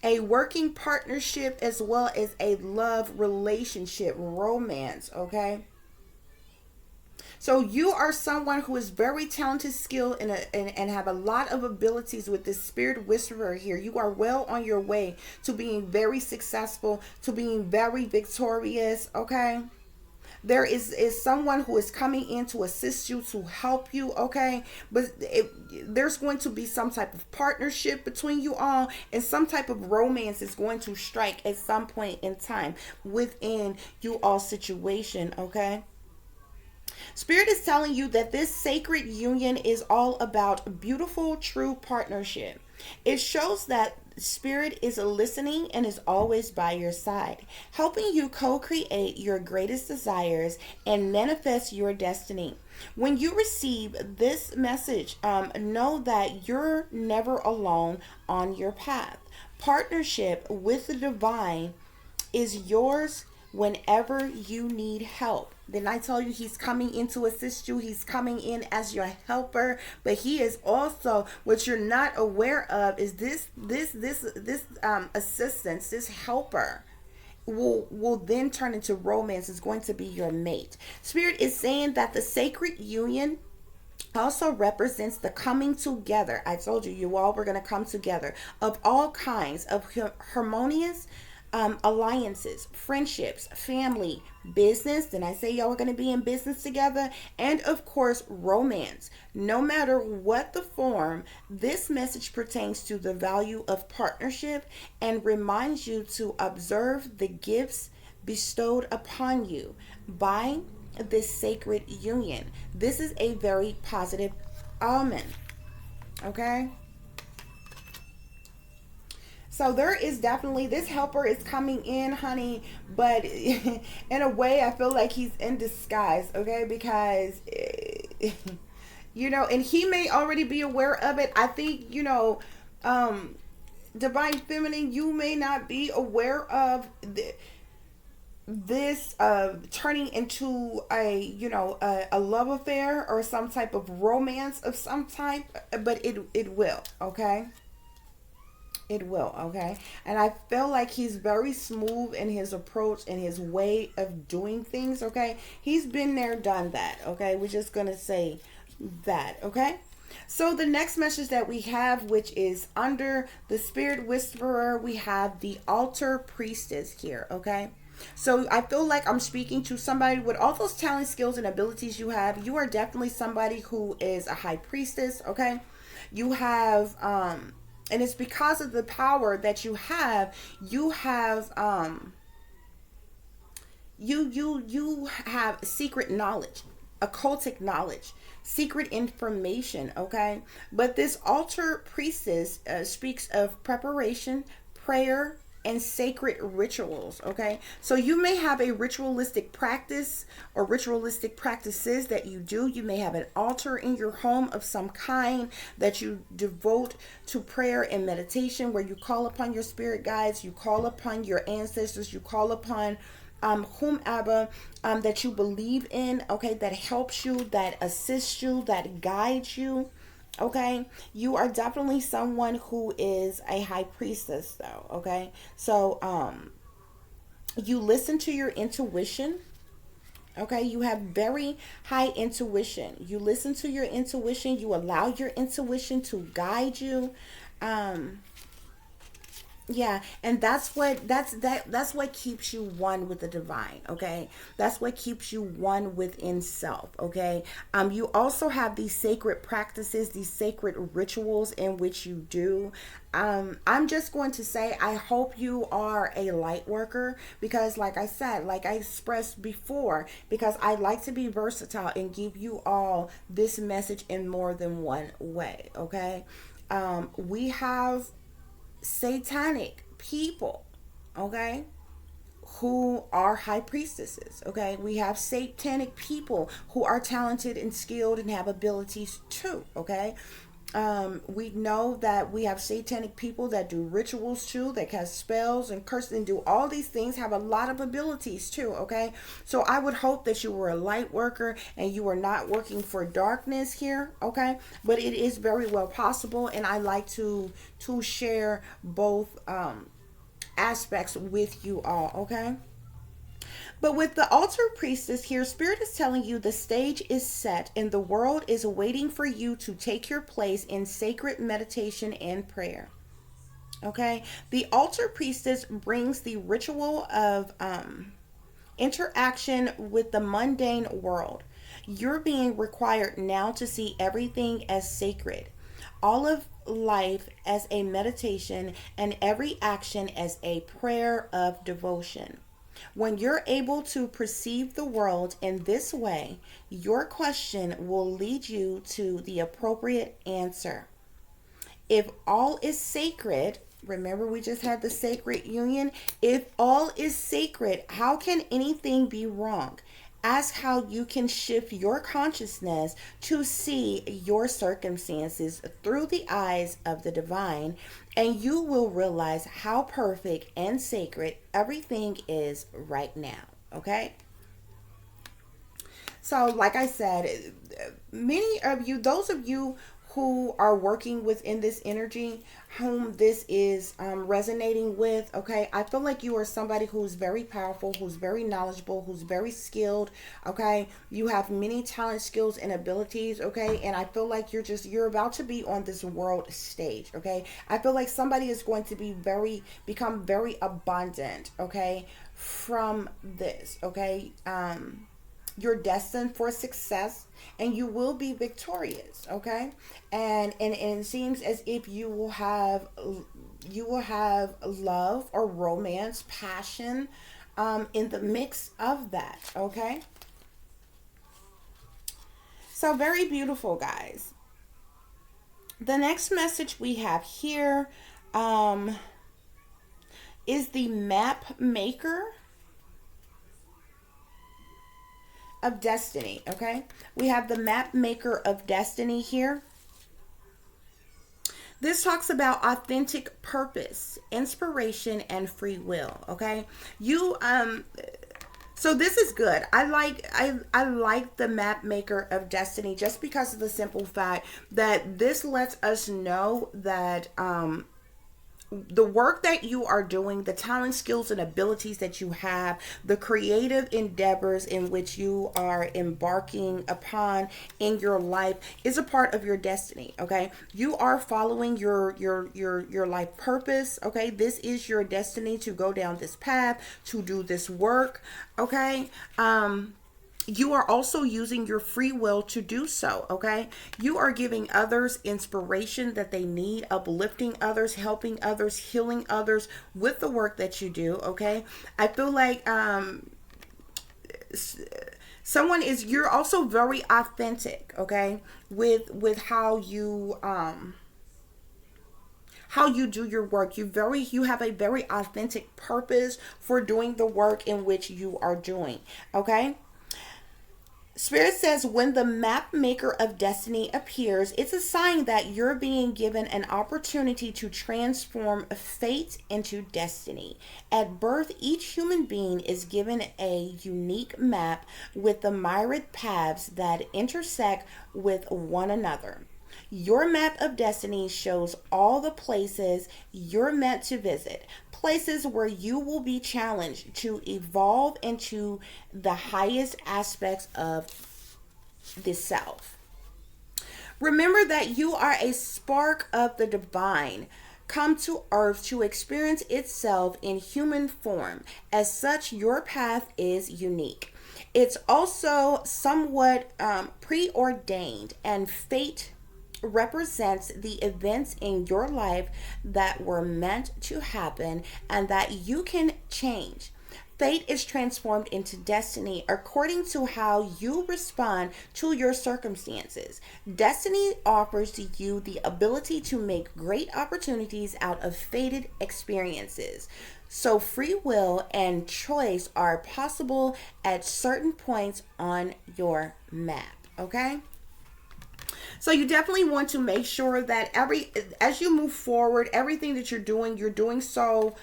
a working partnership as well as a love relationship, romance, okay? So you are someone who is very talented, skilled, and have a lot of abilities with this spirit whisperer here. You are well on your way to being very successful, to being very victorious, okay? There is someone who is coming in to assist you, to help you, okay? But there's going to be some type of partnership between you all, and some type of romance is going to strike at some point in time within you all situation, okay? Spirit is telling you that this sacred union is all about beautiful, true partnership. It shows that Spirit is listening and is always by your side, helping you co-create your greatest desires and manifest your destiny. When you receive this message, know that you're never alone on your path. Partnership with the divine is yours whenever you need help. Then I tell you, he's coming in to assist you. He's coming in as your helper, but he is also, what you're not aware of is this assistance, this helper will then turn into romance, is going to be your mate. Spirit is saying that the sacred union also represents the coming together. I told you all were going to come together of all kinds of harmonious alliances, friendships, family, business. Then I say y'all are going to be in business together, and of course romance. No matter what the form, this message pertains to the value of partnership and reminds you to observe the gifts bestowed upon you by this sacred union. This is a very positive omen, okay? So there is definitely, this helper is coming in, honey, but in a way I feel like he's in disguise, okay? Because, and he may already be aware of it. I think, Divine Feminine, you may not be aware of this turning into a, you know, a love affair or some type of romance of some type, but it will, okay? It will, okay? And I feel like he's very smooth in his approach and his way of doing things, okay? He's been there, done that, okay? We're just gonna say that, okay? So the next message that we have, which is under the Spirit Whisperer, we have the Altar Priestess here, okay? So I feel like I'm speaking to somebody with all those talent, skills, and abilities you have. You are definitely somebody who is a high priestess, okay? You have and it's because of the power that you have you have secret knowledge, occultic knowledge, secret information, okay? But this altar priestess speaks of preparation, prayer, and sacred rituals, okay? So you may have a ritualistic practice or ritualistic practices that you do. You may have an altar in your home of some kind that you devote to prayer and meditation, where you call upon your spirit guides, you call upon your ancestors, you call upon whomever that you believe in, okay, that helps you, that assists you, that guides you, okay? You are definitely someone who is a high priestess, though, okay? So you listen to your intuition, okay? You have very high intuition. You listen to your intuition, you allow your intuition to guide you. um yeah, and that's what keeps you one with the divine, okay? That's what keeps you one within self, okay? You also have these sacred practices, these sacred rituals in which you do. I'm just going to say I hope you are a light worker, because like I said, like I expressed before, because I like to be versatile and give you all this message in more than one way, okay? We have satanic people, okay, who are high priestesses, okay? We have satanic people who are talented and skilled and have abilities too, okay? We know that we have satanic people that do rituals too, that cast spells and curse and do all these things, have a lot of abilities too, okay? So I would hope that you were a light worker and you are not working for darkness here, okay? But it is very well possible, and I like to share both aspects with you all, okay? But with the altar priestess here, Spirit is telling you the stage is set and the world is waiting for you to take your place in sacred meditation and prayer. Okay? The altar priestess brings the ritual of interaction with the mundane world. You're being required now to see everything as sacred, all of life as a meditation, and every action as a prayer of devotion. When you're able to perceive the world in this way, your question will lead you to the appropriate answer. If all is sacred, remember we just had the sacred union. If all is sacred, how can anything be wrong? Ask how you can shift your consciousness to see your circumstances through the eyes of the divine, and you will realize how perfect and sacred everything is right now. Okay? So, like I said, many of you, those of you who are working within this energy, whom this is resonating with, okay, I feel like you are somebody who's very powerful, who's very knowledgeable, who's very skilled, okay? You have many talent, skills, and abilities, okay? And I feel like you're about to be on this world stage, okay? I feel like somebody is going to become very abundant, okay, from this, okay? You're destined for success and you will be victorious, okay? And it seems as if you will have love or romance, passion in the mix of that, okay? So very beautiful, guys. The next message we have here is the map maker of destiny, okay? We have the map maker of destiny here. This talks about authentic purpose, inspiration, and free will, okay? You So this is good. I like the map maker of destiny just because of the simple fact that this lets us know that the work that you are doing, the talent, skills, and abilities that you have, the creative endeavors in which you are embarking upon in your life is a part of your destiny. Okay, you are following your life purpose. Okay, this is your destiny to go down this path, to do this work. Okay, you are also using your free will to do so. Okay, you are giving others inspiration that they need, uplifting others, helping others, healing others with the work that you do. Okay, I feel like someone is, you're also very authentic. Okay, with how you do your work. You have a very authentic purpose for doing the work in which you are doing. Okay, Spirit says when the map maker of destiny appears, it's a sign that you're being given an opportunity to transform fate into destiny. At birth, each human being is given a unique map with the myriad paths that intersect with one another. Your map of destiny shows all the places you're meant to visit, places where you will be challenged to evolve into the highest aspects of the self. Remember that you are a spark of the divine, come to earth to experience itself in human form. As such, your path is unique. It's also somewhat preordained, and fate represents the events in your life that were meant to happen and that you can change. Fate is transformed into destiny according to how you respond to your circumstances. Destiny offers to you the ability to make great opportunities out of fated experiences. So, free will and choice are possible at certain points on your map. Okay? So you definitely want to make sure that as you move forward, everything that you're doing so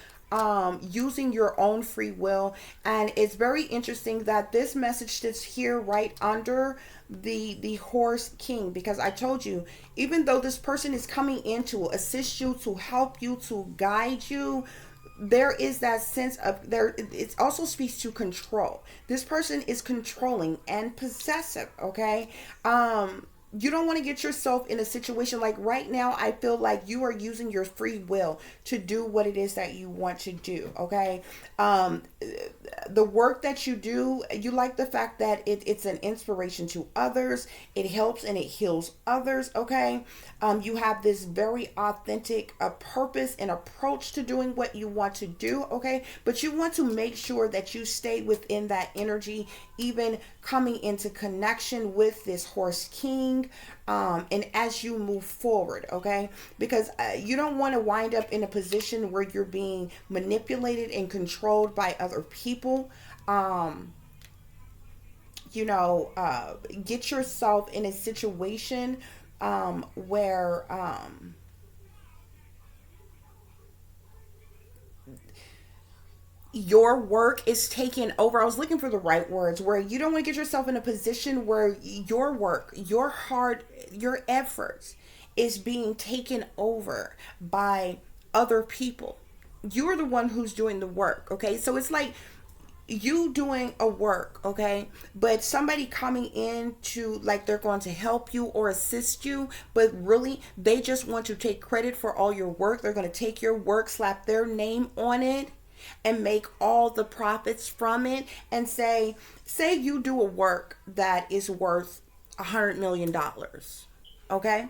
using your own free will. And it's very interesting that this message sits here right under the horse king, because I told you, even though this person is coming in to assist you, to help you, to guide you, there is that sense of there. It also speaks to control. This person is controlling and possessive. Okay, you don't want to get yourself in a situation like right now. I feel like you are using your free will to do what it is that you want to do. Okay, the work that you do, you like the fact that it's an inspiration to others. It helps and it heals others. Okay, you have this very authentic purpose and approach to doing what you want to do. Okay, but you want to make sure that you stay within that energy, even coming into connection with this horse king, and as you move forward. Okay, because you don't want to wind up in a position where you're being manipulated and controlled by other people. Get yourself in a situation where your work is taken over. I was looking for the right words, where you don't want to get yourself in a position where your work, your efforts is being taken over by other people. You're the one who's doing the work. Okay, so it's like you doing a work, okay, but somebody coming in to, like, they're going to help you or assist you, but really they just want to take credit for all your work. They're going to take your work, slap their name on it, and make all the profits from it, and say you do a work that is worth $100 million. Okay,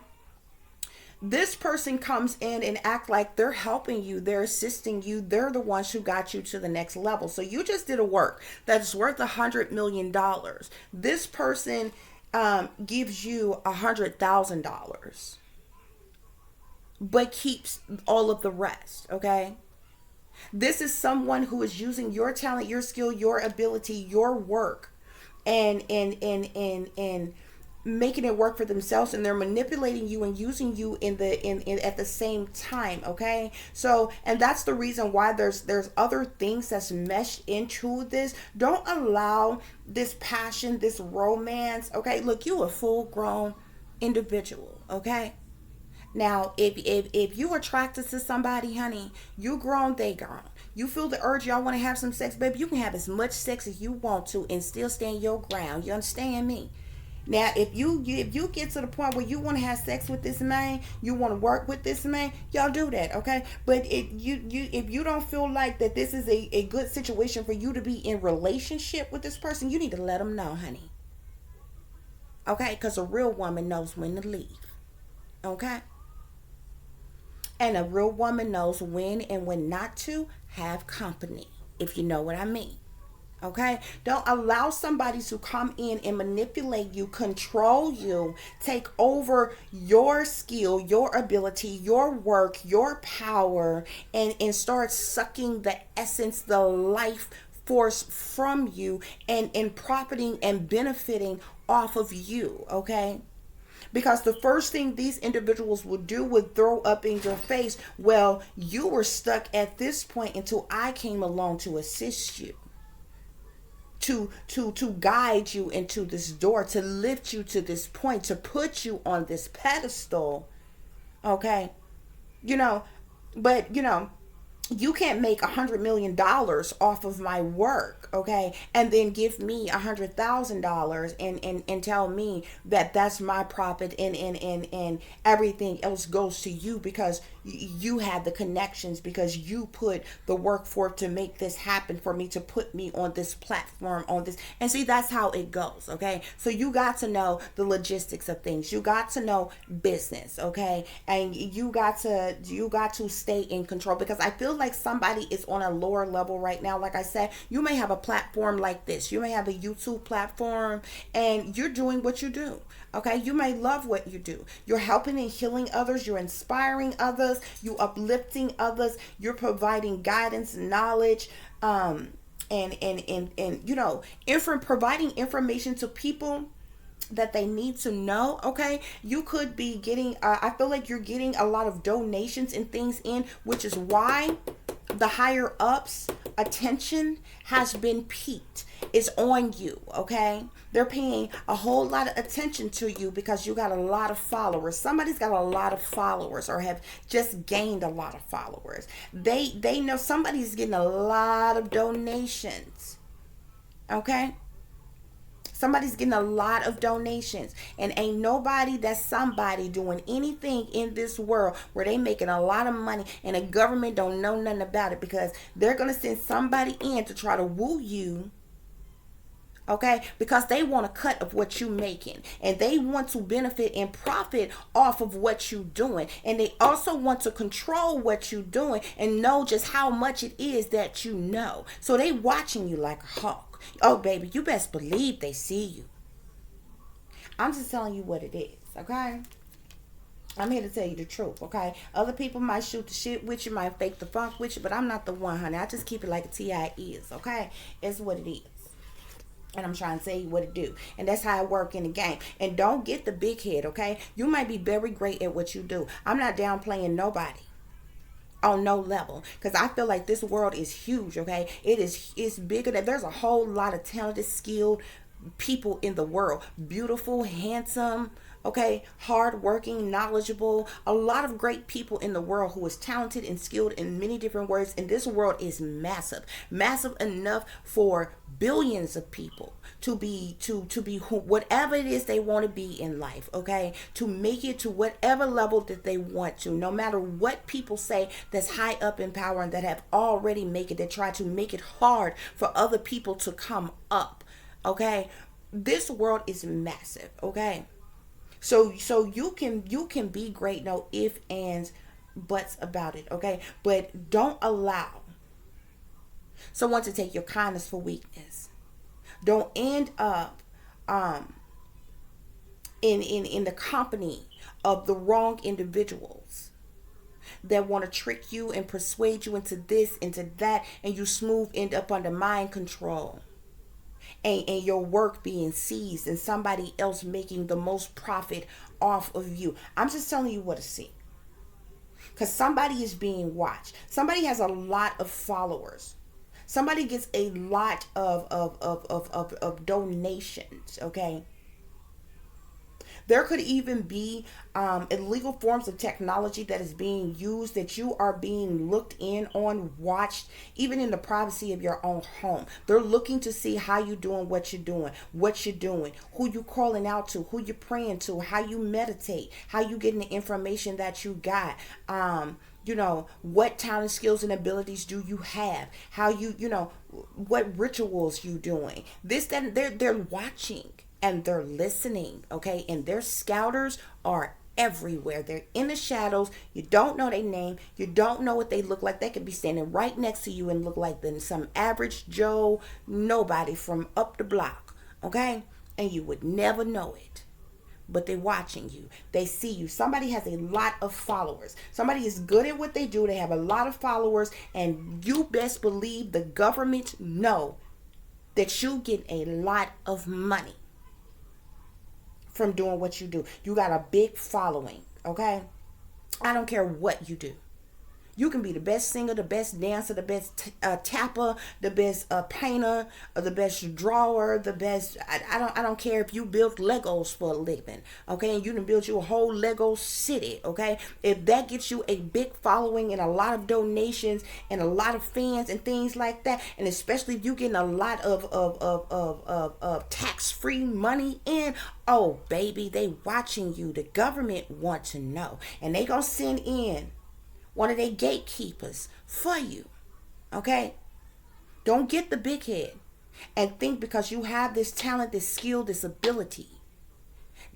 this person comes in and act like they're helping you, they're assisting you, they're the ones who got you to the next level. So you just did a work that's worth $100 million. This person gives you $100,000 but keeps all of the rest. Okay, this is someone who is using your talent, your skill, your ability, your work, and making it work for themselves, and they're manipulating you and using you in at the same time. Okay, so, and that's the reason why there's other things that's meshed into this. Don't allow this passion, this romance. Okay, look, you a full grown individual. Okay, now if you attracted to somebody, honey, you grown, they grown. You feel the urge, y'all want to have some sex, baby, you can have as much sex as you want to and still stand your ground. You understand me? Now, if you get to the point where you want to have sex with this man, you want to work with this man, y'all do that, okay? But if you don't feel like that this is a good situation for you to be in relationship with this person, you need to let them know, honey. Okay? Because a real woman knows when to leave. Okay? And a real woman knows when and when not to have company, if you know what I mean. Okay, don't allow somebody to come in and manipulate you, control you, take over your skill, your ability, your work, your power, and start sucking the essence, the life force from you, and profiting and benefiting off of you. Okay, because the first thing these individuals would do would throw up in your face, well, you were stuck at this point until I came along to assist you, to guide you into this door, to lift you to this point, to put you on this pedestal. Okay, you know, but you can't make $100 million off of my work, okay, and then give me $100,000 and tell me that that's my profit, and everything else goes to you because you had the connections, because you put the work forth to make this happen for me, to put me on this platform, on this. And see, that's how it goes. Okay, so you got to know the logistics of things, you got to know business, okay, and you got to stay in control, because I feel like somebody is on a lower level right now. Like I said, you may have a platform like this, you may have a YouTube platform, and you're doing what you do. Okay, you may love what you do. You're helping and healing others, you're inspiring others, you uplifting others, you're providing guidance, knowledge, and providing information to people that they need to know. Okay, you could be getting I feel like you're getting a lot of donations and things in, which is why the higher ups attention has been peaked. It's on you. Okay, they're paying a whole lot of attention to you because you got a lot of followers. Somebody's got a lot of followers, or have just gained a lot of followers. They know somebody's getting a lot of donations. Okay, somebody's getting a lot of donations, and ain't nobody that's somebody doing anything in this world where they making a lot of money and the government don't know nothing about it, because they're going to send somebody in to try to woo you. Okay, because they want a cut of what you making, and they want to benefit and profit off of what you doing, and they also want to control what you doing and know just how much it is that you know. So they watching you like a hawk. Oh, baby, you best believe they see you. I'm just telling you what it is, okay? I'm here to tell you the truth, okay? Other people might shoot the shit with you, might fake the funk with you, but I'm not the one, honey. I just keep it like a T.I. is, okay? It's what it is. And I'm trying to tell you what to do. And that's how I work in the game. And don't get the big head, okay? You might be very great at what you do. I'm not downplaying nobody on no level, because I feel like this world is huge. Okay, it's bigger than, there's a whole lot of talented, skilled people in the world, beautiful, handsome, okay, hardworking, knowledgeable, a lot of great people in the world who is talented and skilled in many different ways. And this world is massive enough for billions of people to be whatever it is they want to be in life, okay, to make it to whatever level that they want to, no matter what people say that's high up in power and that have already made it, that try to make it hard for other people to come up. Okay, this world is massive. Okay, so you can be great, no ifs, ands, buts about it. Okay, but don't allow someone to take your kindness for weakness. Don't end up in the company of the wrong individuals that want to trick you and persuade you into this, into that, and you smooth end up under mind control. and your work being seized and somebody else making the most profit off of you. I'm just telling you what to see. Because somebody is being watched. Somebody has a lot of followers. Somebody gets a lot of donations, okay? There could even be illegal forms of technology that is being used, that you are being looked in on, watched, even in the privacy of your own home. They're looking to see how you're doing, what you're doing, who you calling out to, who you're praying to, how you meditate, how you getting the information that you got. What talent, skills, and abilities do you have? How what rituals you doing? This, that, they're watching. And they're listening, okay? And their scouters are everywhere. They're in the shadows. You don't know their name. You don't know what they look like. They could be standing right next to you and look like some average Joe, nobody from up the block, okay? And you would never know it. But they're watching you. They see you. Somebody has a lot of followers. Somebody is good at what they do. They have a lot of followers. And you best believe the government know that you get a lot of money from doing what you do. You got a big following, okay? I don't care what you do. You can be the best singer, the best dancer, the best tapper, the best painter, or the best drawer, the best. I don't care if you build Legos for a living, okay? And you can build you a whole Lego city, okay? If that gets you a big following and a lot of donations and a lot of fans and things like that, and especially if you getting a lot of tax-free money in, oh baby, they watching you. The government want to know, and they gonna send in one of their gatekeepers for you, okay? Don't get the big head and think because you have this talent, this skill, this ability,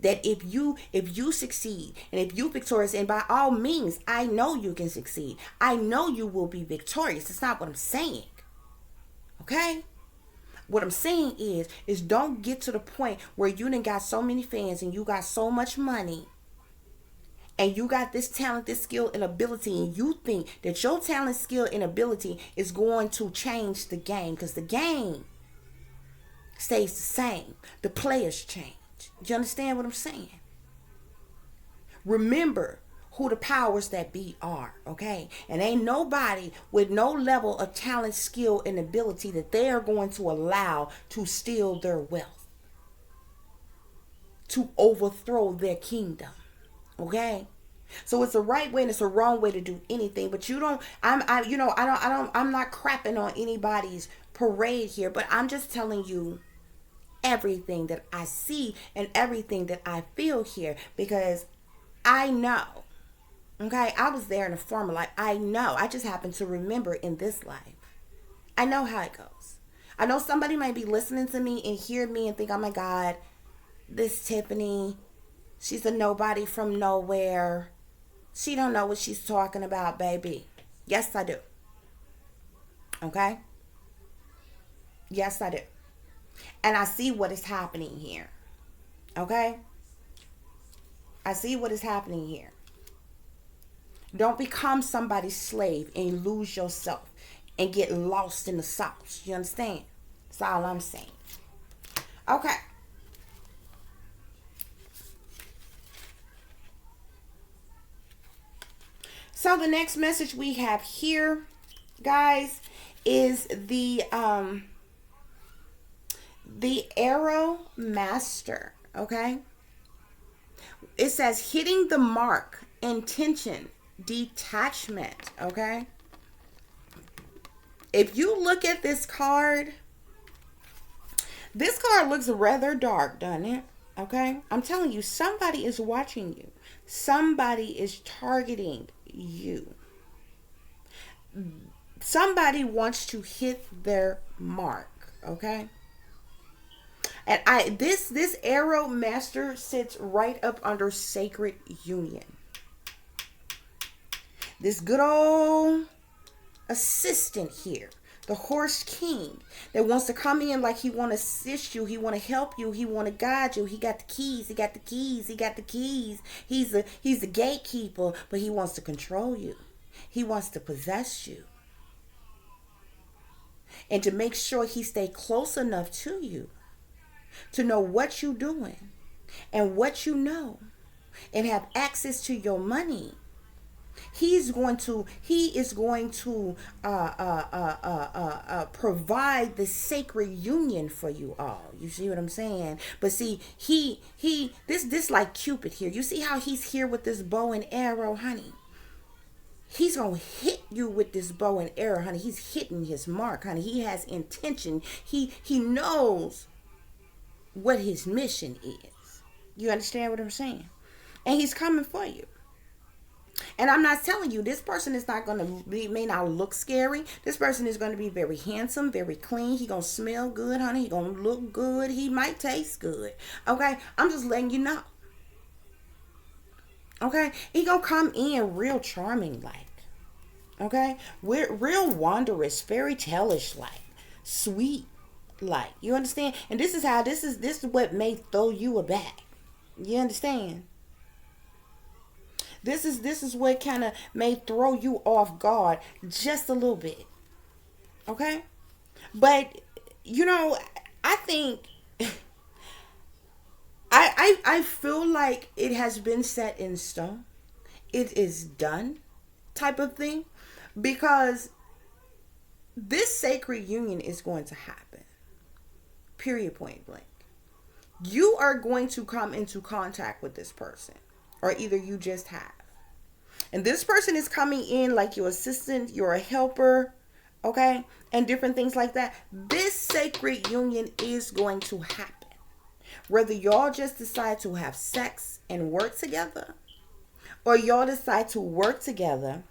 that if you succeed and if you victorious, and by all means, I know you can succeed. I know you will be victorious. That's not what I'm saying, okay? What I'm saying is don't get to the point where you done got so many fans and you got so much money and you got this talent, this skill, and ability, and you think that your talent, skill, and ability is going to change the game, because the game stays the same. The players change. Do you understand what I'm saying? Remember who the powers that be are, okay? And ain't nobody with no level of talent, skill, and ability that they are going to allow to steal their wealth, to overthrow their kingdom. Okay, so it's a right way and it's a wrong way to do anything. But I'm not crapping on anybody's parade here, but I'm just telling you everything that I see and everything that I feel here, because I know. Okay, I was there in a former life. I know. I just happen to remember in this life. I know how it goes. I know somebody might be listening to me and hear me and think, oh my God, this Tiffany, she's a nobody from nowhere. She don't know what she's talking about, baby. Yes, I do. Okay? Yes, I do. And I see what is happening here. Okay? I see what is happening here. Don't become somebody's slave and lose yourself and get lost in the sauce. You understand? That's all I'm saying. Okay. So the next message we have here, guys, is the Arrow Master, okay? It says hitting the mark, intention, detachment, okay? If you look at this card looks rather dark, doesn't it? Okay? I'm telling you, somebody is watching you. Somebody is targeting you. Somebody wants to hit their mark, okay? And this Arrow Master sits right up under Sacred Union. This good old assistant here, the Horse King, that wants to come in like he want to assist you, he want to help you, he want to guide you. He got the keys, he got the keys, he got the keys. He's the gatekeeper, but he wants to control you. He wants to possess you. and to make sure he stay close enough to you to know what you doing and what you know and have access to your money. He is going to provide the sacred union for you all. You see what I'm saying? But see, this like Cupid here. You see how he's here with this bow and arrow, honey? He's gonna hit you with this bow and arrow, honey. He's hitting his mark, honey. He has intention. He knows what his mission is. You understand what I'm saying? And he's coming for you. And I'm not telling you, this person is not going to be, may not look scary. This person is going to be very handsome, very clean. He going to smell good, honey. He going to look good. He might taste good. Okay? I'm just letting you know. Okay? He going to come in real charming like. Okay? Real wondrous, fairy tale-ish like. Sweet like. You understand? And this is what may throw you aback. You understand? This is what kind of may throw you off guard just a little bit. Okay? But I think I feel like it has been set in stone. It is done type of thing, because this sacred union is going to happen. Period, point blank. You are going to come into contact with this person, or either you just have. And this person is coming in like your assistant, you're a helper, okay? And different things like that. This sacred union is going to happen. Whether y'all just decide to have sex and work together, or y'all decide to work together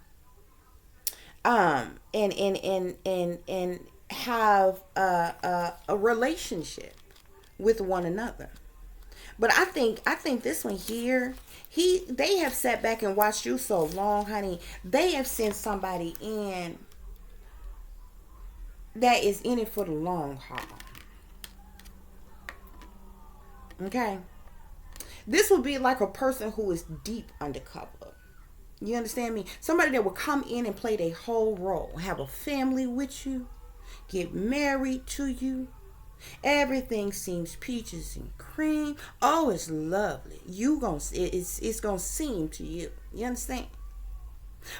and have a relationship with one another. But I think this one here, they have sat back and watched you so long, honey. They have sent somebody in that is in it for the long haul. Okay? This would be like a person who is deep undercover. You understand me? Somebody that will come in and play their whole role. Have a family with you. Get married to you. Everything seems peaches and cream. Oh, it's lovely. It's gonna seem to you. You understand?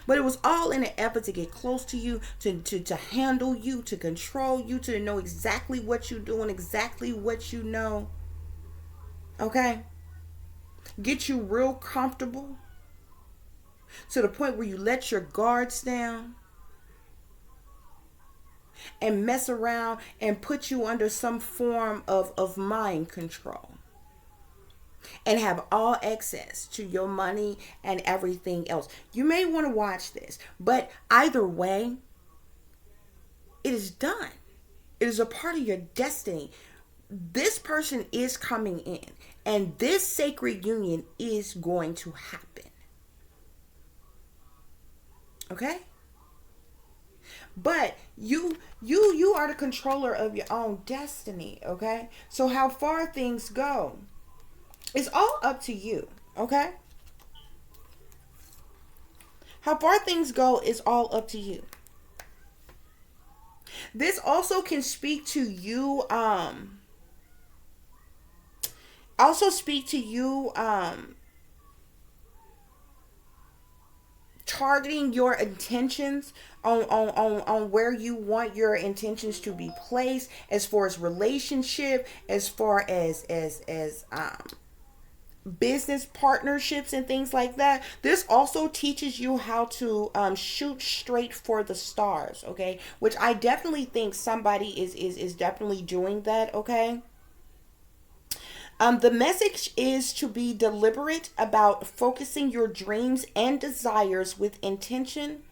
But it was all in an effort to get close to you, to handle you, to control you, to know exactly what you're doing, exactly what you know. Okay? Get you real comfortable to the point where you let your guards down and mess around and put you under some form of mind control and have all access to your money and everything else. You may want to watch this, but either way, it is done. It is a part of your destiny. This person is coming in, and this sacred union is going to happen. Okay? But you are the controller of your own destiny, okay? So how far things go is all up to you, okay? How far things go is all up to you. This also can speak to you, targeting your intentions on where you want your intentions to be placed, as far as relationship, as far as business partnerships and things like that. This also teaches you how to shoot straight for the stars, okay? Which I definitely think somebody is definitely doing that, okay? The message is to be deliberate about focusing your dreams and desires with intention,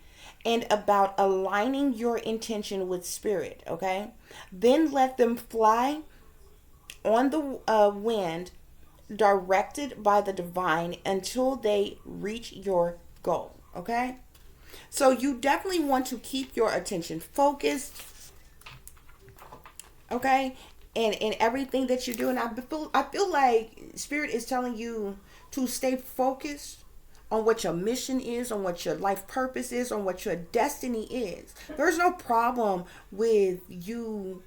and about aligning your intention with spirit, okay? Then let them fly on the wind, directed by the divine, until they reach your goal, okay? So you definitely want to keep your attention focused, okay? And in everything that you do. And I feel like Spirit is telling you to stay focused on what your mission is, on what your life purpose is, on what your destiny is. There's no problem with you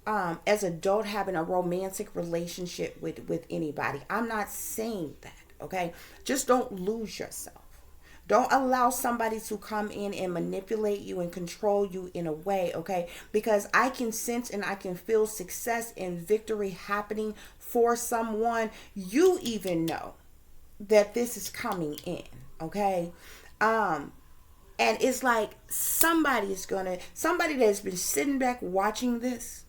as an adult having a romantic relationship with anybody. I'm not saying that, okay? Just don't lose yourself. Don't allow somebody to come in and manipulate you and control you in a way, okay? Because I can sense and I can feel success and victory happening for someone. You even know that this is coming in, okay? And it's like somebody that's been sitting back watching this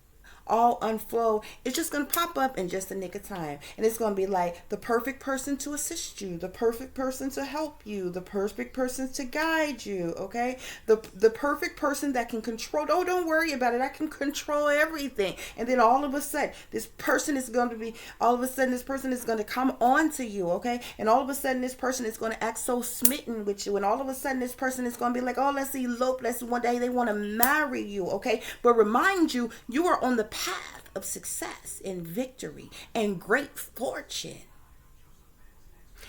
all unfold, it's just going to pop up in just a nick of time. And it's going to be like the perfect person to assist you, the perfect person to help you, the perfect person to guide you, okay? The perfect person that can control, oh, don't worry about it, I can control everything. And then all of a sudden, this person is going to come on to you, okay? And all of a sudden, this person is going to act so smitten with you. And all of a sudden, this person is going to be like, oh, let's elope, one day they want to marry you, okay? But remind you, you are on the path of success and victory and great fortune.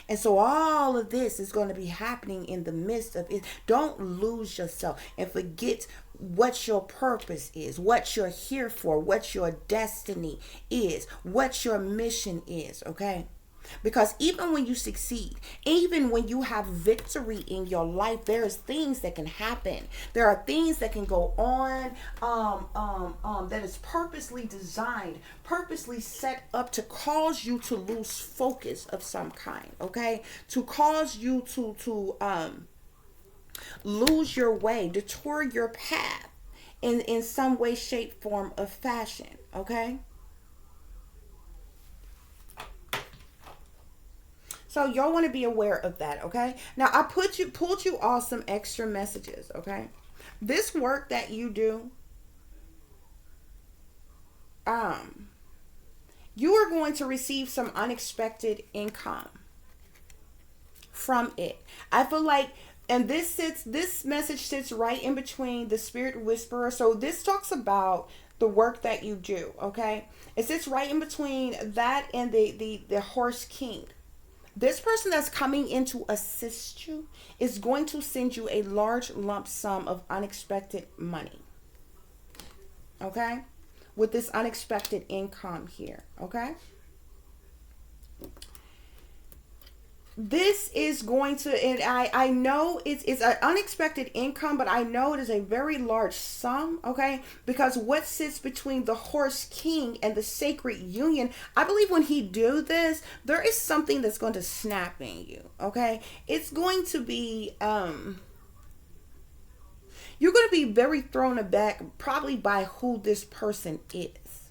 And so all of this is going to be happening in the midst of it. Don't lose yourself and forget what your purpose is, what you're here for, what your destiny is, what your mission is, okay? Because even when you succeed, even when you have victory in your life, there's things that can happen. There are things that can go on that is purposely designed, purposely set up to cause you to lose focus of some kind, okay? To cause you to lose your way, detour your path in some way, shape, form, of fashion, okay? So y'all want to be aware of that, okay? Now I pulled you all some extra messages, okay? This work that you do, you are going to receive some unexpected income from it. I feel like, and this message sits right in between the Spirit Whisperer. So this talks about the work that you do, okay? It sits right in between that and the Horse King. This person that's coming in to assist you is going to send you a large lump sum of unexpected money. Okay? With this unexpected income here. Okay? This is going to, and I know it's an unexpected income, but I know it is a very large sum, okay? Because what sits between the Horse King and the Sacred Union, I believe when he do this, there is something that's going to snap in you, okay? It's going to be, you're going to be very thrown aback probably by who this person is.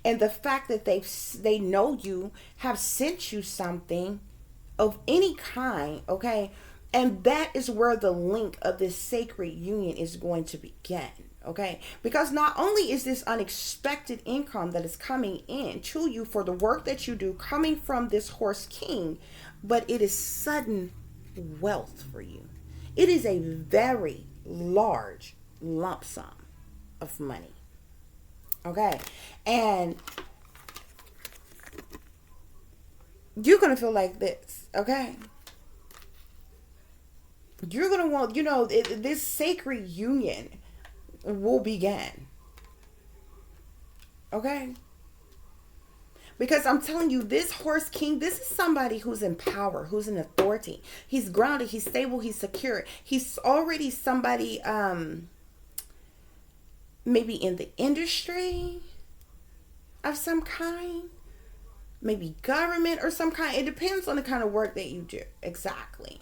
And the fact that they know you, have sent you something of any kind, okay? And that is where the link of this sacred union is going to begin, okay? Because not only is this unexpected income that is coming in to you for the work that you do coming from this Horse King, but it is sudden wealth for you. It is a very large lump sum of money, okay? And you're going to feel like this, okay? You're going to want, this sacred union will begin. Okay? Because I'm telling you, this Horse King, this is somebody who's in power, who's in authority. He's grounded, he's stable, he's secure. He's already somebody, maybe in the industry of some kind. Maybe government or some kind. It depends on the kind of work that you do. Exactly.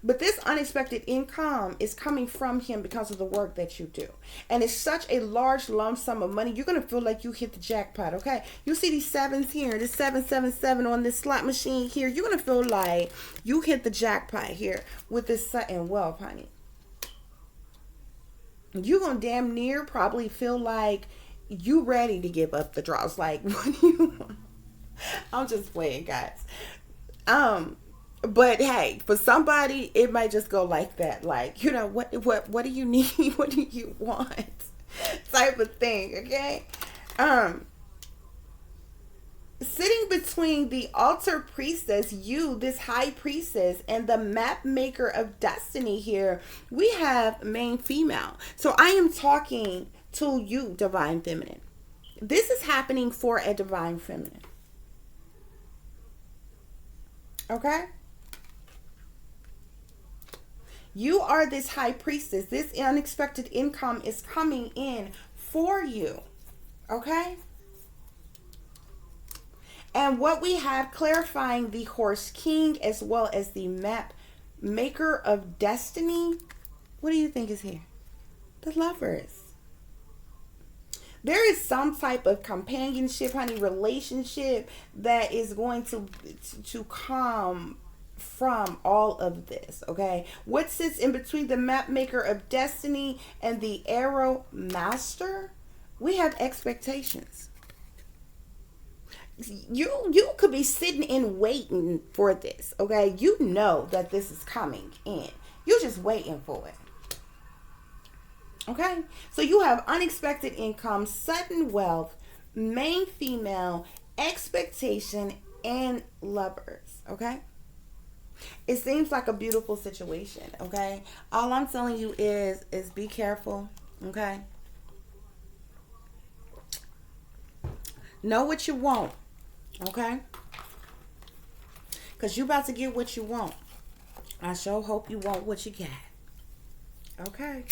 But this unexpected income is coming from him because of the work that you do. And it's such a large lump sum of money. You're going to feel like you hit the jackpot, okay? You see these sevens here, this 777 on this slot machine here. You're going to feel like you hit the jackpot here with this sudden wealth, honey. You're going to damn near probably feel like you ready to give up the draws. Like, what do you want? I'm just playing, guys. But hey, for somebody, it might just go like that. Like, what do you need? What do you want? Type of thing, okay? Sitting between the altar priestess, you, this high priestess, and the map maker of destiny here, we have main female. So I am talking to you, divine feminine. This is happening for a divine feminine. Okay? You are this high priestess. This unexpected income is coming in for you. Okay? And what we have clarifying the horse king as well as the map maker of destiny. What do you think is here? The lovers. There is some type of companionship, honey, relationship that is going to come from all of this, okay? What sits in between the map maker of destiny and the arrow master? We have expectations. You could be sitting and waiting for this, okay? You know that this is coming in. You're just waiting for it. Okay, so you have unexpected income, sudden wealth, main female, expectation, and lovers. Okay, it seems like a beautiful situation. Okay, all I'm telling you is be careful. Okay, know what you want. Okay, because you about to get what you want. I sure hope you want what you got. Okay.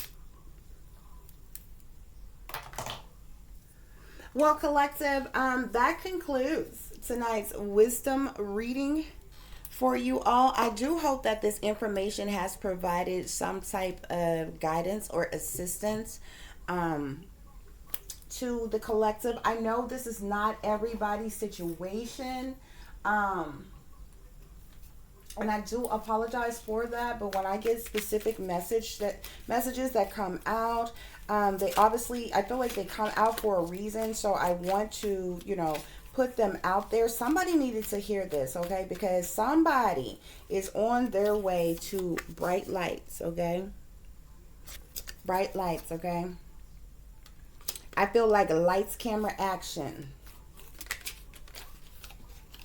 Well, collective, that concludes tonight's wisdom reading for you all. I do hope that this information has provided some type of guidance or assistance to the collective. I know this is not everybody's situation, and I do apologize for that, but when I get specific messages that come out, they obviously, I feel like they come out for a reason, so I want to, put them out there. Somebody needed to hear this, okay? Because somebody is on their way to bright lights, okay? Bright lights, okay? I feel like lights, camera, action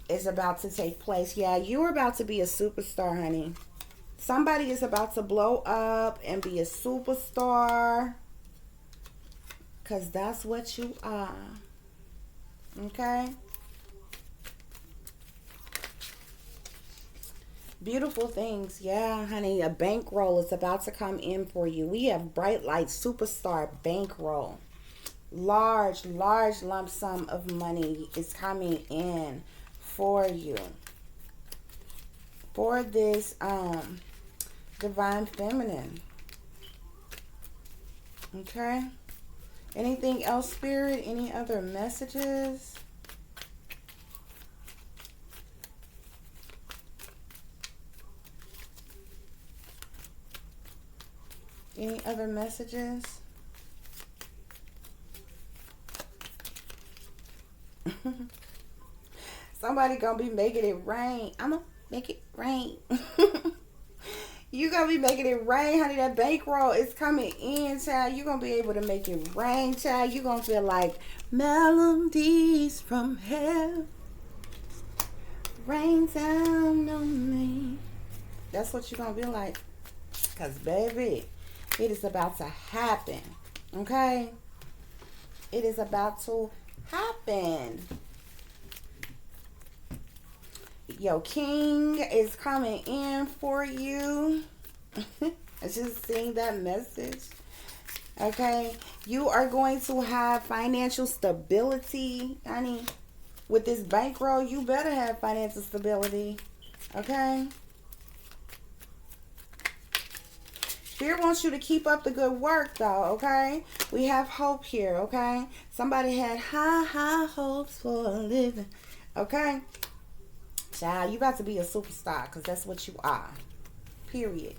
is about to take place. Yeah, you're about to be a superstar, honey. Somebody is about to blow up and be a superstar. Because that's what you are. Okay? Beautiful things. Yeah, honey. A bankroll is about to come in for you. We have bright light, superstar, bankroll. Large lump sum of money is coming in for you. For this divine feminine. Okay? Anything else, Spirit? Any other messages? Any other messages? Somebody gonna be making it rain. I'm gonna make it rain. You gonna be making it rain, honey. That bankroll is coming in, child. You gonna be able to make it rain, child. You gonna feel like melodies from hell rain down on me. That's what you gonna be like. Cause baby, it is about to happen. Okay? It is about to happen. Yo, King is coming in for you. I just seen that message. Okay. You are going to have financial stability, honey. With this bankroll, you better have financial stability. Okay. Spirit wants you to keep up the good work, though, okay? We have hope here, okay? Somebody had high hopes for a living, okay? Child, you about to be a superstar because that's what you are. Period.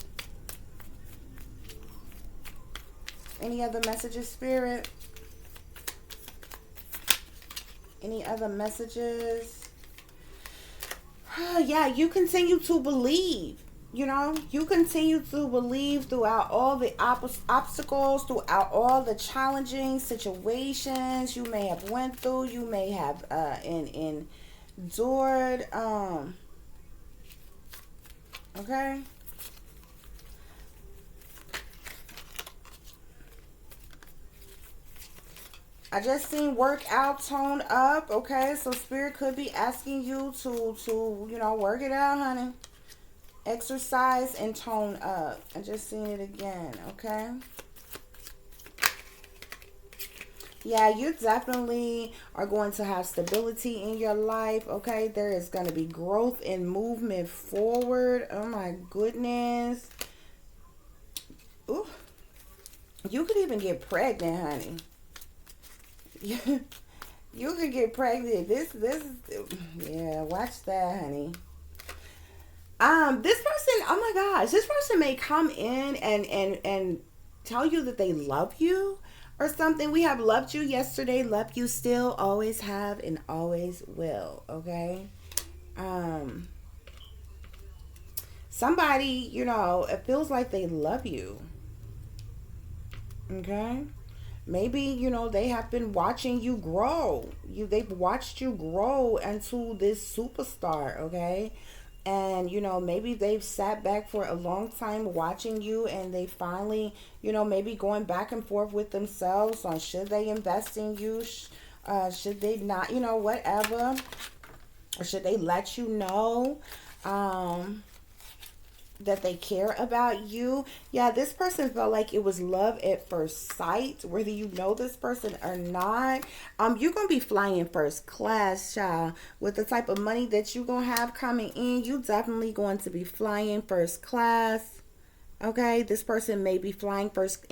Any other messages, Spirit? Any other messages? Yeah, you continue to believe. You continue to believe throughout all the obstacles, throughout all the challenging situations you may have went through. You may have in Adored, okay. I just seen work out, tone up, okay? So spirit could be asking you to work it out, honey. Exercise and tone up. I just seen it again, okay? Yeah, you definitely are going to have stability in your life, okay? There is going to be growth and movement forward. Oh my goodness. Ooh. You could even get pregnant, honey. You could get pregnant. This yeah, watch that, honey. This person, oh my gosh, this person may come in and tell you that they love you or something. We have loved you yesterday, love you still, always have, and always will. Okay. Um, Somebody, it feels like they love you. Okay. Maybe, they have been watching you grow. They've watched you grow into this superstar, okay? And maybe they've sat back for a long time watching you, and they finally, maybe going back and forth with themselves on should they invest in you, should they not, whatever, or should they let you know. That they care about you. Yeah, this person felt like it was love at first sight, whether you know this person or not. You're gonna be flying first class, child. With the type of money that you're gonna have coming in, you definitely going to be flying first class. Okay, this person may be flying first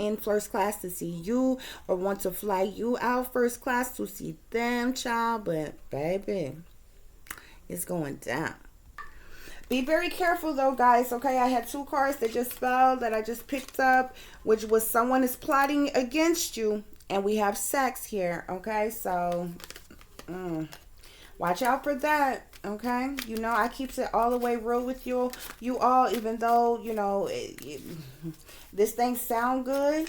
class to see you, or want to fly you out first class to see them, child. But baby, it's going down. Be very careful though, guys. Okay, I had two cards that just fell that I just picked up, which was someone is plotting against you, and we have sex here. Okay, so watch out for that. Okay, I keeps it all the way real with you all, even though this thing sound good.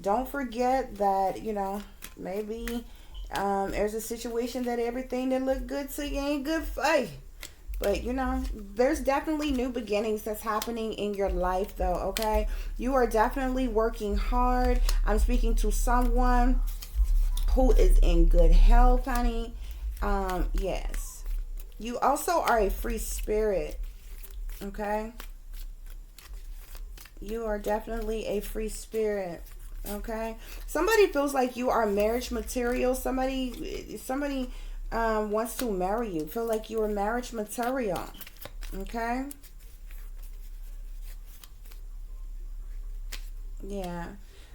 Don't forget that maybe. There's a situation that everything that looked good to you ain't good for you. But there's definitely new beginnings that's happening in your life though, okay? You are definitely working hard. I'm speaking to someone who is in good health, honey. Yes. You also are a free spirit, okay? You are definitely a free spirit. Okay, somebody feels like you are marriage material. Somebody wants to marry you. Feel like you are marriage material. Okay. Yeah,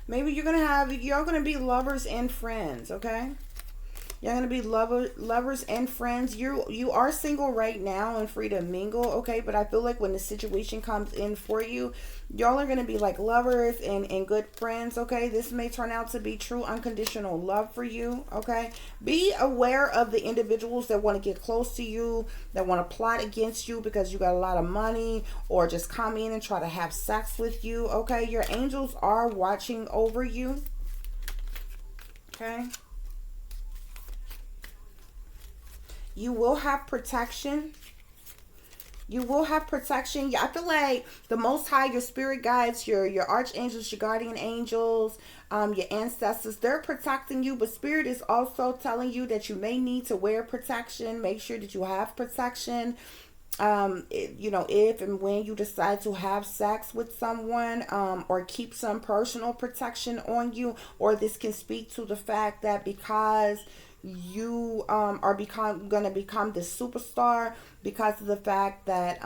maybe you're gonna be lovers and friends. Okay. You're gonna be lovers and friends. You are single right now and free to mingle, okay? But I feel like when the situation comes in for you, y'all are gonna be like lovers and good friends, okay? This may turn out to be true unconditional love for you, okay? Be aware of the individuals that want to get close to you, that want to plot against you because you got a lot of money, or just come in and try to have sex with you, okay? Your angels are watching over you, okay? You will have protection. You will have protection. I feel like the Most High, your spirit guides, your archangels, your guardian angels, your ancestors, they're protecting you. But spirit is also telling you that you may need to wear protection. Make sure that you have protection. If and when you decide to have sex with someone, or keep some personal protection on you, or this can speak to the fact that because you are going to become this superstar, because of the fact that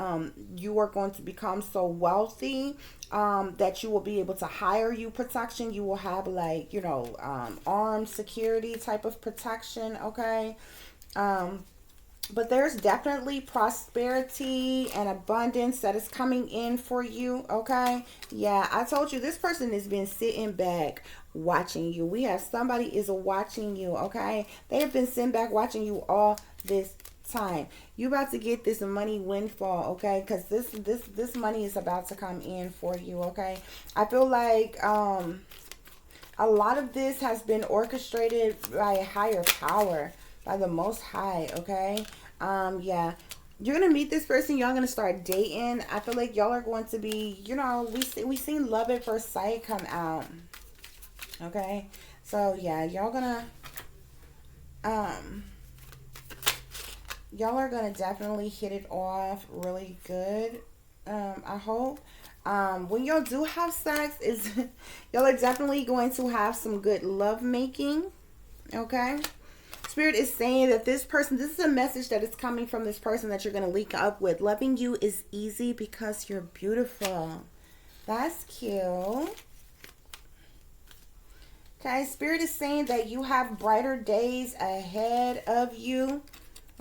you are going to become so wealthy, that you will be able to hire you protection. You will have like armed security type of protection, okay? But there's definitely prosperity and abundance that is coming in for you, okay? Yeah, I told you this person has been sitting back watching you. We have somebody is watching you, okay? They have been sitting back watching you all this time. You about to get this money windfall, okay? Because this money is about to come in for you, okay? I feel like A lot of this has been orchestrated by a higher power, by the Most High, okay? Yeah. You're going to meet this person. Y'all going to start dating. I feel like y'all are going to be, you know, we seen love at first sight come out. Okay? So, yeah, y'all are going to definitely hit it off really good. I hope. When y'all do have sex, is y'all are definitely going to have some good love making. Okay? Spirit is saying that this is a message that is coming from this person that you're going to link up with. Loving you is easy because you're beautiful. That's cute. Okay, Spirit is saying that you have brighter days ahead of you.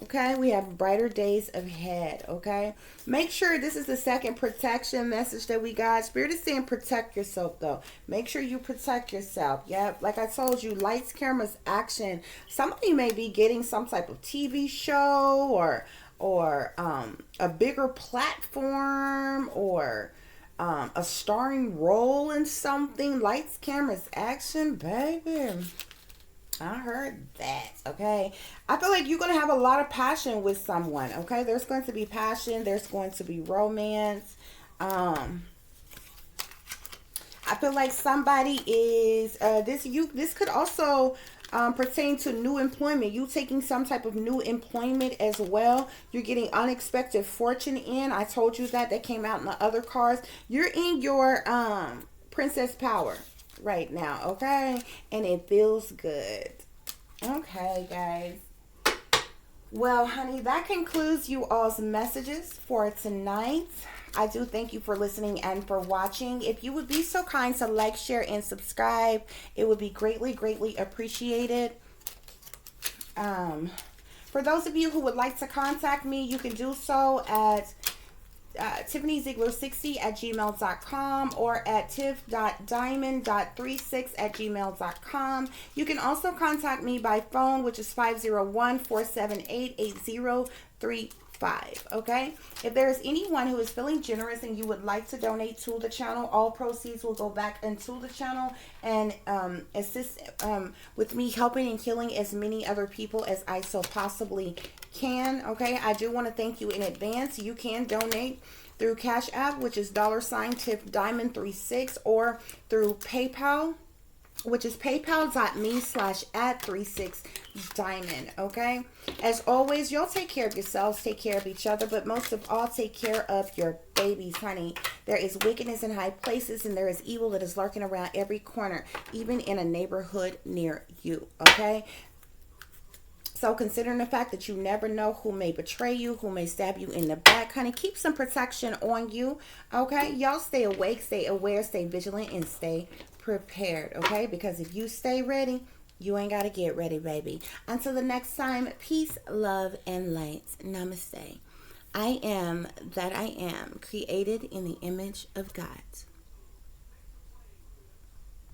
Okay, we have brighter days ahead. Okay, make sure this is the second protection message that we got. Spirit is saying protect yourself, though. Make sure you protect yourself. Yeah, like I told you, lights, cameras, action. Somebody may be getting some type of TV show or a bigger platform or a starring role in something. Lights, cameras, action, baby. I heard that, okay? I feel like you're going to have a lot of passion with someone, okay? There's going to be passion. There's going to be romance. I feel like somebody is, this could also pertain to new employment. You taking some type of new employment as well. You're getting unexpected fortune in. I told you that came out in the other cards. You're in your princess power right now, okay? And it feels good. Okay, guys. Well, honey, that concludes you all's messages for tonight. I do thank you for listening and for watching. If you would be so kind to like, share, and subscribe, it would be greatly, greatly appreciated. For those of you who would like to contact me, you can do so at tiffanyziegler60@gmail.com or at tiff.diamond.36@gmail.com. You can also contact me by phone, which is 501-478-8035. Okay, if there's anyone who is feeling generous and you would like to donate to the channel, all proceeds will go back into the channel and assist with me helping and healing as many other people as I so possibly can. Okay, I do want to thank you in advance. You can donate through Cash App, which is $TiffDiamond36, or through PayPal, which is paypal.me/@36diamond. Okay, as always, y'all take care of yourselves, take care of each other, but most of all, take care of your babies, honey. There is wickedness in high places, and there is evil that is lurking around every corner, even in a neighborhood near you. Okay, so considering the fact that you never know who may betray you, who may stab you in the back, honey, keep some protection on you. Okay, y'all stay awake, stay aware, stay vigilant, and stay prepared. Okay, because if you stay ready, you ain't got to get ready, baby. Until the next time, peace, love, and light. Namaste. I am that I am, created in the image of God.